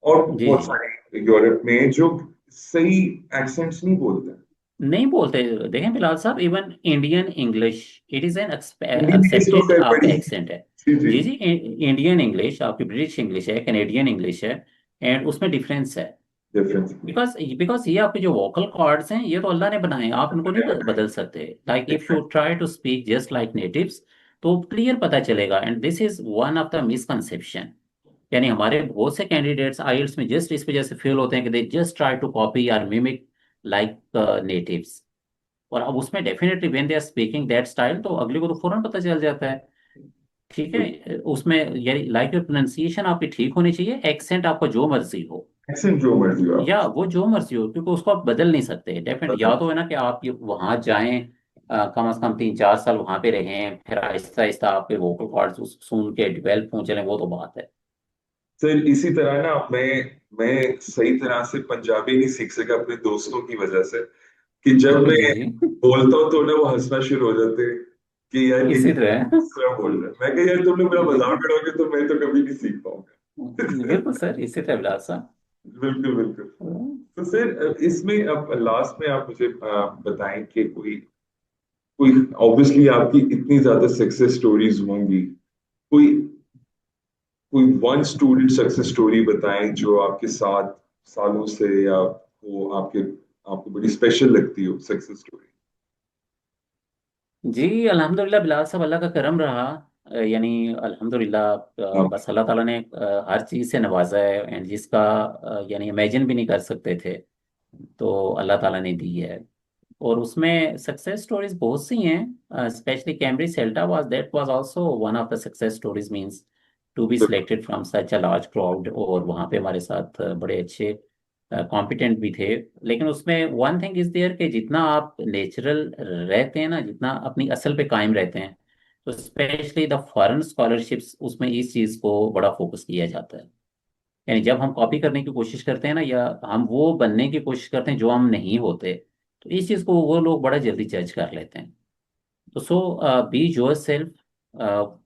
A: और
B: जी
A: बहुत
B: जी।
A: सारे यूरोप में जो सही एक्सेंट्स नहीं बोलते।
B: नहीं बोलते। देखें बिलाल साहब, even Indian English, it is an
A: Indian English तो
B: एक्सेप्टेड
A: खैर
B: आपका
A: बड़ी,
B: एक्सेंट है।
A: जी जी,
B: जी जी। इंडियन इंग्लिश आपकी ब्रिटिश इंग्लिश है, कैनेडियन इंग्लिश है, एंड उसमें डिफरेंस है।
A: डिफरेंस।
B: बिकॉज बिकॉज ये आपके जो वोकल कॉर्ड्स हैं ये तो अल्लाह ने बनाए हैं, आप इनको नहीं बदल सकते। Like if you try to speak just like natives तो क्लियर पता चलेगा। And this is one of the misconception. यानी हमारे बहुत से कैंडिडेट्स आईएल्स में जस्ट इस वजह से फेल होते हैं कि they just try to copy और मिमिक लाइक नेटिव्स। और अब उसमें definitely when they are speaking that style तो अगले को तो फौरन पता चल जाता है। ठीक है। उसमें यानी लाइक योर प्रोनाउंसिएशन आपकी ठीक होनी चाहिए, एक्सेंट आपका जो मर्जी हो,
A: एक्सेंट जो मर्जी हो आप।
B: या वो जो मर्जी हो, क्योंकि उसको आप बदल नहीं सकते डेफिनेट। या तो है ना कि आप ये वहां जाएं, कम से कम 3-4 साल वहां पे रहें, फिर आहिस्ता आहिस्ता आपके वोकल कॉर्ड्स सुन के डेवलप हो चले, वो तो बात है।
A: सर इसी तरह ना मैं सही तरह से पंजाबी नहीं सीख सका अपने दोस्तों की वजह से, कि जब
B: जी
A: मैं
B: जी।
A: बोलता हूँ तो ना वो हंसना शुरू हो जाते हैं कि यार ये
B: इसी तरह।
A: किस तरह बोल रहा है। मैं कहा यार तुम लोग मेरा मजाक उड़ाओगे तो मैं तो कभी नहीं सीख पाऊंगा।
B: बिल्कुल सर, इसी तरह बिलासा।
A: बिल्कुल बिल्कुल। तो सर इसमें अब लास्ट में आप मुझे बताएं कि कोई कोई ऑब्वियसली आपकी इतनी ज्यादा सक्सेस स्टोरीज होंगी, कोई कोई वन स्टूडेंट सक्सेस स्टोरी बताएं जो आपके साथ सालों से, या वो आपको बड़ी स्पेशल लगती हो सक्सेस स्टोरी।
B: जी अल्हम्दुलिल्लाह बिलाल साहब, अल्लाह का करम रहा। यानी अल्हम्दुलिल्लाह,
A: आप
B: बस अल्लाह ताला ने हर चीज़ से नवाजा है, एंड जिसका यानी इमेजिन भी नहीं कर सकते थे तो अल्लाह ताला ने दी है। और उसमें सक्सेस स्टोरीज बहुत सी हैं, specially Cambridge CELTA was also one of the success stories, means to be selected from such a large crowd. और वहाँ पे हमारे साथ बड़े अच्छे कॉम्पिटेंट भी थे। लेकिन उसमें वन थिंग इज देयर कि जितना आप नेचुरल रहते हैं ना, जितना अपनी असल पे कायम रहते हैं, तो स्पेशली द फॉरेन स्कॉलरशिप्स उसमें इस चीज़ को बड़ा फोकस किया जाता है। यानी जब हम कॉपी करने की कोशिश करते हैं ना, या हम वो बनने की कोशिश करते हैं जो हम नहीं होते, तो इस चीज़ को वो लोग बड़ा जल्दी जज कर लेते हैं। तो सो बी योर सेल्फ,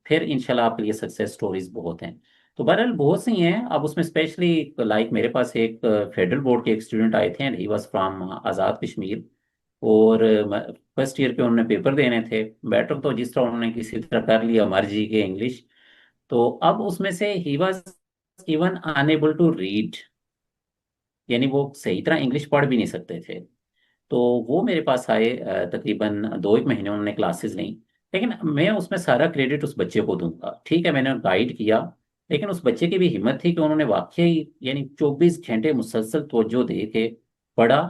B: फिर इंशाल्लाह आपके लिए सक्सेस स्टोरीज बहुत हैं। तो बहरहाल बहुत सी हैं। अब उसमें स्पेशली लाइक मेरे पास एक फेडरल बोर्ड के एक स्टूडेंट आए थे, and he was from Azad Kashmir. और फर्स्ट ईयर के उन्होंने पेपर देने थे, बेटर तो जिस तरह उन्होंने किसी तरह कर लिया मर्जी के इंग्लिश। तो अब उसमें से ही was even unable to read, यानी वो सही तरह इंग्लिश पढ़ भी नहीं सकते थे। तो वो मेरे पास आए, तकरीबन 2-1 महीने उन्होंने क्लासेस ली। लेकिन मैं उसमें सारा क्रेडिट उस बच्चे को दूंगा। ठीक है, मैंने गाइड किया, लेकिन उस बच्चे की भी हिम्मत थी कि उन्होंने वाकई यानी 24 घंटे मुसलसल तवज्जो दे के पढ़ा।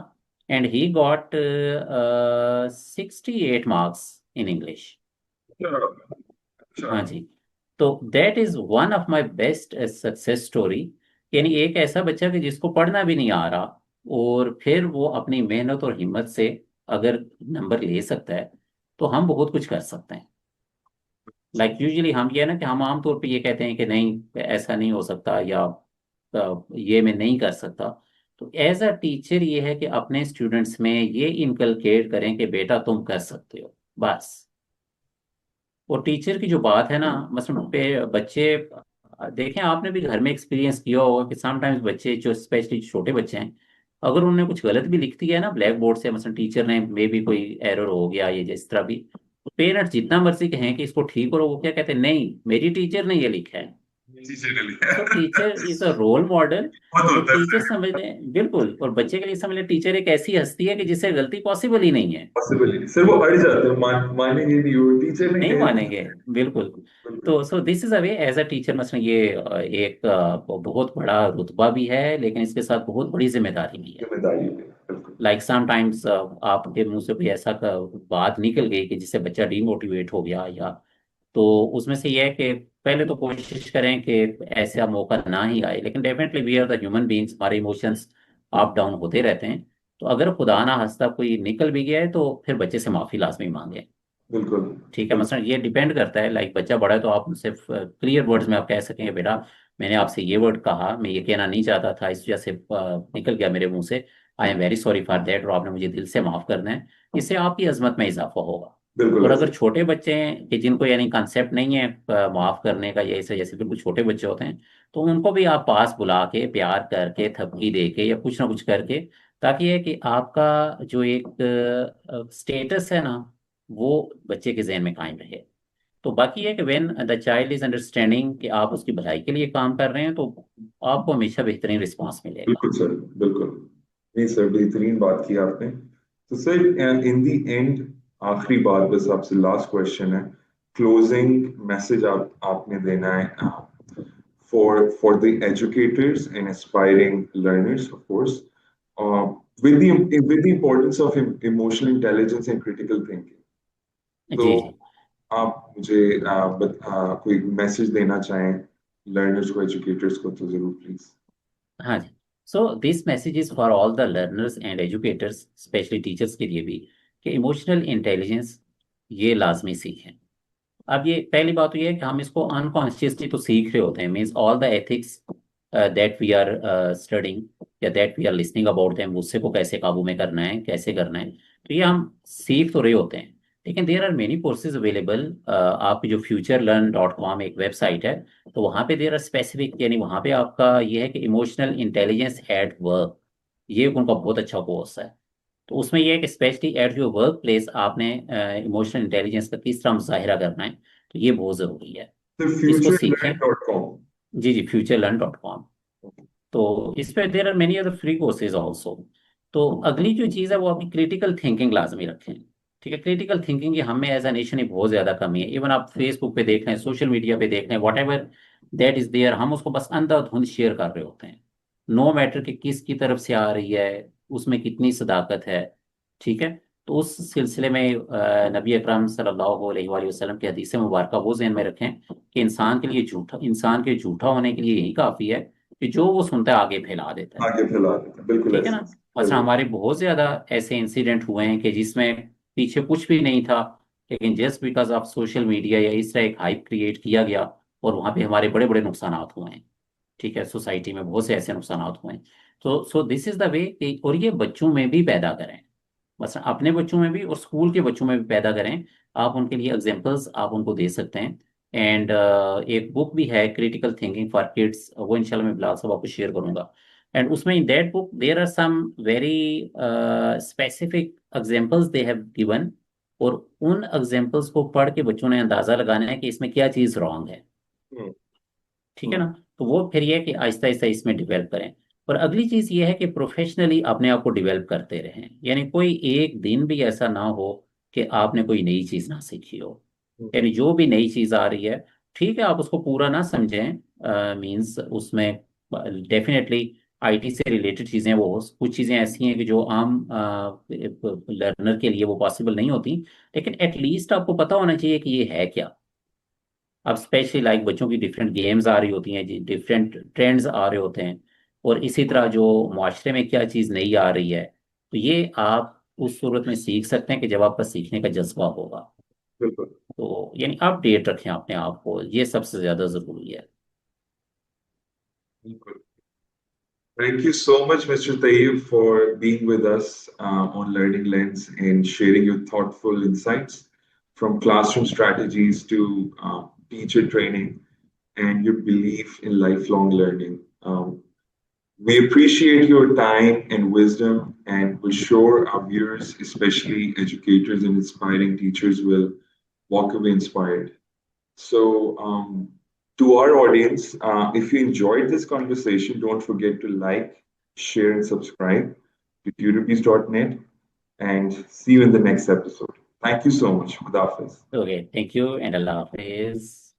B: And he got 68 marks in English.
A: अच्छा।
B: हाँ जी। तो that is one of my best success story. यानी एक ऐसा बच्चा कि जिसको पढ़ना भी नहीं आ रहा, और फिर वो अपनी मेहनत और हिम्मत से अगर नंबर ले सकता है, तो हम बहुत कुछ कर सकते हैं। लाइक यूजुअली हम ये है ना कि हम आमतौर पे ये कहते हैं कि नहीं ऐसा नहीं हो सकता, या ये मैं नहीं कर सकता। तो एज अ टीचर ये है कि अपने स्टूडेंट्स में ये इनकलकेट करें कि बेटा तुम कर सकते हो, बस। और टीचर की जो बात है ना, मतलब पे बच्चे, देखें आपने भी घर में एक्सपीरियंस किया होगा कि समटाइम्स बच्चे जो स्पेशली छोटे बच्चे हैं, अगर उन्होंने कुछ गलत भी लिख दिया है ना ब्लैक बोर्ड से, मतलब टीचर ने मे भी कोई एरर हो गया ये जिस तरह भी, तो पेरेंट्स जितना मर्जी कहें कि इसको ठीक करो, वो क्या कहते हैं, नहीं मेरी टीचर ने ये लिखा है।
A: Generally.
B: So teacher is a role model.
A: बहुत
B: तो
A: होता है
B: टीचर
A: सर।
B: समझ लें बिल्कुल, और बच्चे के लिए समझ लें टीचर एक ऐसी हस्ती है कि जिससे गलती पॉसिबल ही नहीं है।
A: पॉसिबल ही नहीं सर, वो अड़ जाते हैं, मानेंगे नहीं, वो टीचर ने
B: नहीं
A: कह दिया।
B: मानेंगे बिल्कुल।
A: बिल्कुल।
B: तो so this is a way as a teacher, मसलन ये एक बहुत बड़ा रुतबा भी है, लेकिन इसके साथ बहुत बड़ी जिम्मेदारी भी है।
A: जिम्मेदारी है, बिल्कुल।
B: लाइक समटाइम्स आपके मुंह से कोई ऐसा बात निकल गई कि जिससे बच्चा डीमोटिवेट हो गया, या तो उसमें से यह है कि पहले तो कोशिश करें कि ऐसा मौका ना ही आए, लेकिन definitely we are the human beings, हमारे इमोशंस अप डाउन होते रहते हैं। तो अगर खुदा ना हंसता कोई निकल भी गया है तो फिर बच्चे से माफी लाजमी मांगे।
A: बिल्कुल।
B: ठीक है,
A: बिल्कुल।
B: मसलन ये डिपेंड करता है, लाइक बच्चा बड़ा है तो आप उनसे क्लियर वर्ड्स में आप कह सकेंगे बेटा मैंने आपसे ये वर्ड कहा, मैं ये कहना नहीं चाहता था, इस वजह से निकल गया मेरे मुंह से, I am very sorry for that, और आपने मुझे दिल से माफ करना है। इससे आपकी अजमत में इजाफा होगा।
A: बिल्कुल
B: और
A: ऐसे।
B: अगर छोटे बच्चे हैं कि जिनको यानी कंसेप्ट नहीं है माफ करने का, या इस वजह से बिल्कुल छोटे बच्चे होते हैं, तो उनको भी आप पास बुला के प्यार करके थपकी दे के या कुछ ना कुछ करके, ताकि ये कि आपका जो एक स्टेटस है ना, वो बच्चे के जहन में कायम रहे। तो बाकी है कि when the child is understanding कि आप उसकी भलाई के लिए काम कर रहे हैं, तो आपको हमेशा बेहतरीन रिस्पांस मिलेगा।
A: बिल्कुल सर, बिल्कुल। नहीं सर, बेहतरीन बात की आपने। तो सर, इन दी एंड, आखिरी बात बस आपसे, लास्ट क्वेश्चन है, क्लोजिंग मैसेज आपने देना है for the educators and aspiring learners, of course, with the importance of emotional intelligence and critical thinking. तो
B: जी जी।
A: आप मुझे कोई मैसेज देना चाहें लर्नर्स को, एजुकेटर्स को, तो जरूर प्लीज।
B: हाँ जी। So this message is for all the learners and educators, specially teachers के लिए भी, कि इमोशनल इंटेलिजेंस ये लाजमी सीखें। अब ये पहली बात तो ये है कि हम इसको अनकॉन्शियसली तो सीख रहे होते हैं, means all the ethics that we are studying या that we are listening about them, गुस्से को कैसे काबू में करना है, कैसे करना है, तो ये हम सीख तो रहे होते हैं। लेकिन there are many courses available. आप जो futurelearn.com एक वेबसाइट है, तो वहाँ पे देर आर स्पेसिफिक, यानी वहाँ पे आपका ये है कि इमोशनल इंटेलिजेंस एट वर्क, ये उनका बहुत अच्छा कोर्स है। तो उसमें यह है कि specially at your work place आपने इमोशनल इंटेलिजेंस का किस तरह मुजाहिरा करना है, तो ये बहुत ज़रूरी है।
A: तो
B: इसको सीखें।
A: futurelearn.com।
B: जी जी, futurelearn.com। तो इस पे there are many other free courses also. तो अगली जो चीज़ है वो अपनी क्रिटिकल थिंकिंग लाजमी रखें। ठीक है, क्रिटिकल थिंकिंग की हमें एज अ नेशन ही बहुत ज़्यादा कमी है। इवन आप फेसबुक पे देख रहे हैं, सोशल मीडिया पे देख रहे हैं, whatever that is there, हम उसको बस अंधाधुंध शेयर कर रहे होते हैं, नो मैटर कि किसकी तरफ से आ रही है, उसमें कितनी सदाकत है। ठीक है। तो उस सिलसिले में नबी अकरम सल्लल्लाहु अलैहि वसल्लम की हदीस मुबारक वो ज़हन में रखें कि इंसान के झूठा होने के लिए यही काफ़ी है कि जो वो सुनता है आगे फैला देता है।
A: आगे फैला देते हैं, बिल्कुल
B: ठीक है
A: ऐसे।
B: ना। मतलब
A: बिल्कुल।
B: हमारे बहुत ज्यादा ऐसे इंसिडेंट हुए हैं कि जिसमें पीछे कुछ भी नहीं था, लेकिन just because of social media या इस तरह एक हाइप क्रिएट किया गया, और वहां पे हमारे बड़े बड़े नुकसान हुए हैं। ठीक है, सोसाइटी में बहुत से ऐसे नुकसान हुए हैं। तो सो दिस इज द वे, और ये बच्चों में भी पैदा करें, बस अपने बच्चों में भी और स्कूल के बच्चों में भी पैदा करें। आप उनके लिए एग्जांपल्स आप उनको दे सकते हैं। एंड एक बुक भी है क्रिटिकल थिंकिंग फॉर किड्स, वो इंशाल्लाह मैं बिलाल साहब आपको शेयर करूंगा। एंड उसमें in that book there are some very specific examples they have given, और उन एग्जांपल्स को पढ़ के बच्चों ने अंदाजा लगाना है कि इसमें क्या चीज़ रॉन्ग है।
A: हम्म।
B: ठीक है
A: हम्म।
B: ना। तो वो फिर ये है कि आहिस्ता आहिस्ता इसमें डिवेल्प करें। और अगली चीज ये है कि प्रोफेशनली अपने आप को डिवेल्प करते रहें, यानी कोई एक दिन भी ऐसा ना हो कि आपने कोई नई चीज ना सीखी हो।
A: हम्म।
B: यानी जो भी नई चीज आ रही है, ठीक है, आप उसको पूरा ना समझें, मींस उसमें डेफिनेटली आईटी से रिलेटेड चीजें, वो कुछ चीजें ऐसी हैं कि जो आम लर्नर के लिए वो पॉसिबल नहीं होती, लेकिन एटलीस्ट आपको पता होना चाहिए कि ये है क्या। अब स्पेशली लाइक बच्चों की डिफरेंट गेम्स आ रही होती हैं जी, डिफरेंट ट्रेंड्स आ रहे होते हैं, और इसी तरह जो मुआशरे में क्या चीज़ नई आ रही है, तो ये आप उस सूरत में सीख सकते हैं कि जब आपका सीखने का जज्बा होगा।
A: बिल्कुल।
B: तो यानी अपडेट रखें अपने आप को, ये सबसे ज़्यादा ज़रूरी है।
A: बिल्कुल। Thank you so much, Mr. Tayyib, for being with us on Learning Lens and sharing your thoughtful insights from classroom strategies to teacher training and your belief in lifelong learning. We appreciate your time and wisdom, and we're sure our viewers, especially educators and inspiring teachers, will walk away inspired. So, To our audience, if you enjoyed this conversation, don't forget to like, share, and subscribe to tutorpeace.net, and see you in the next episode. Thank you so much. Khudafis.
B: Okay, thank you and Allah Hafiz.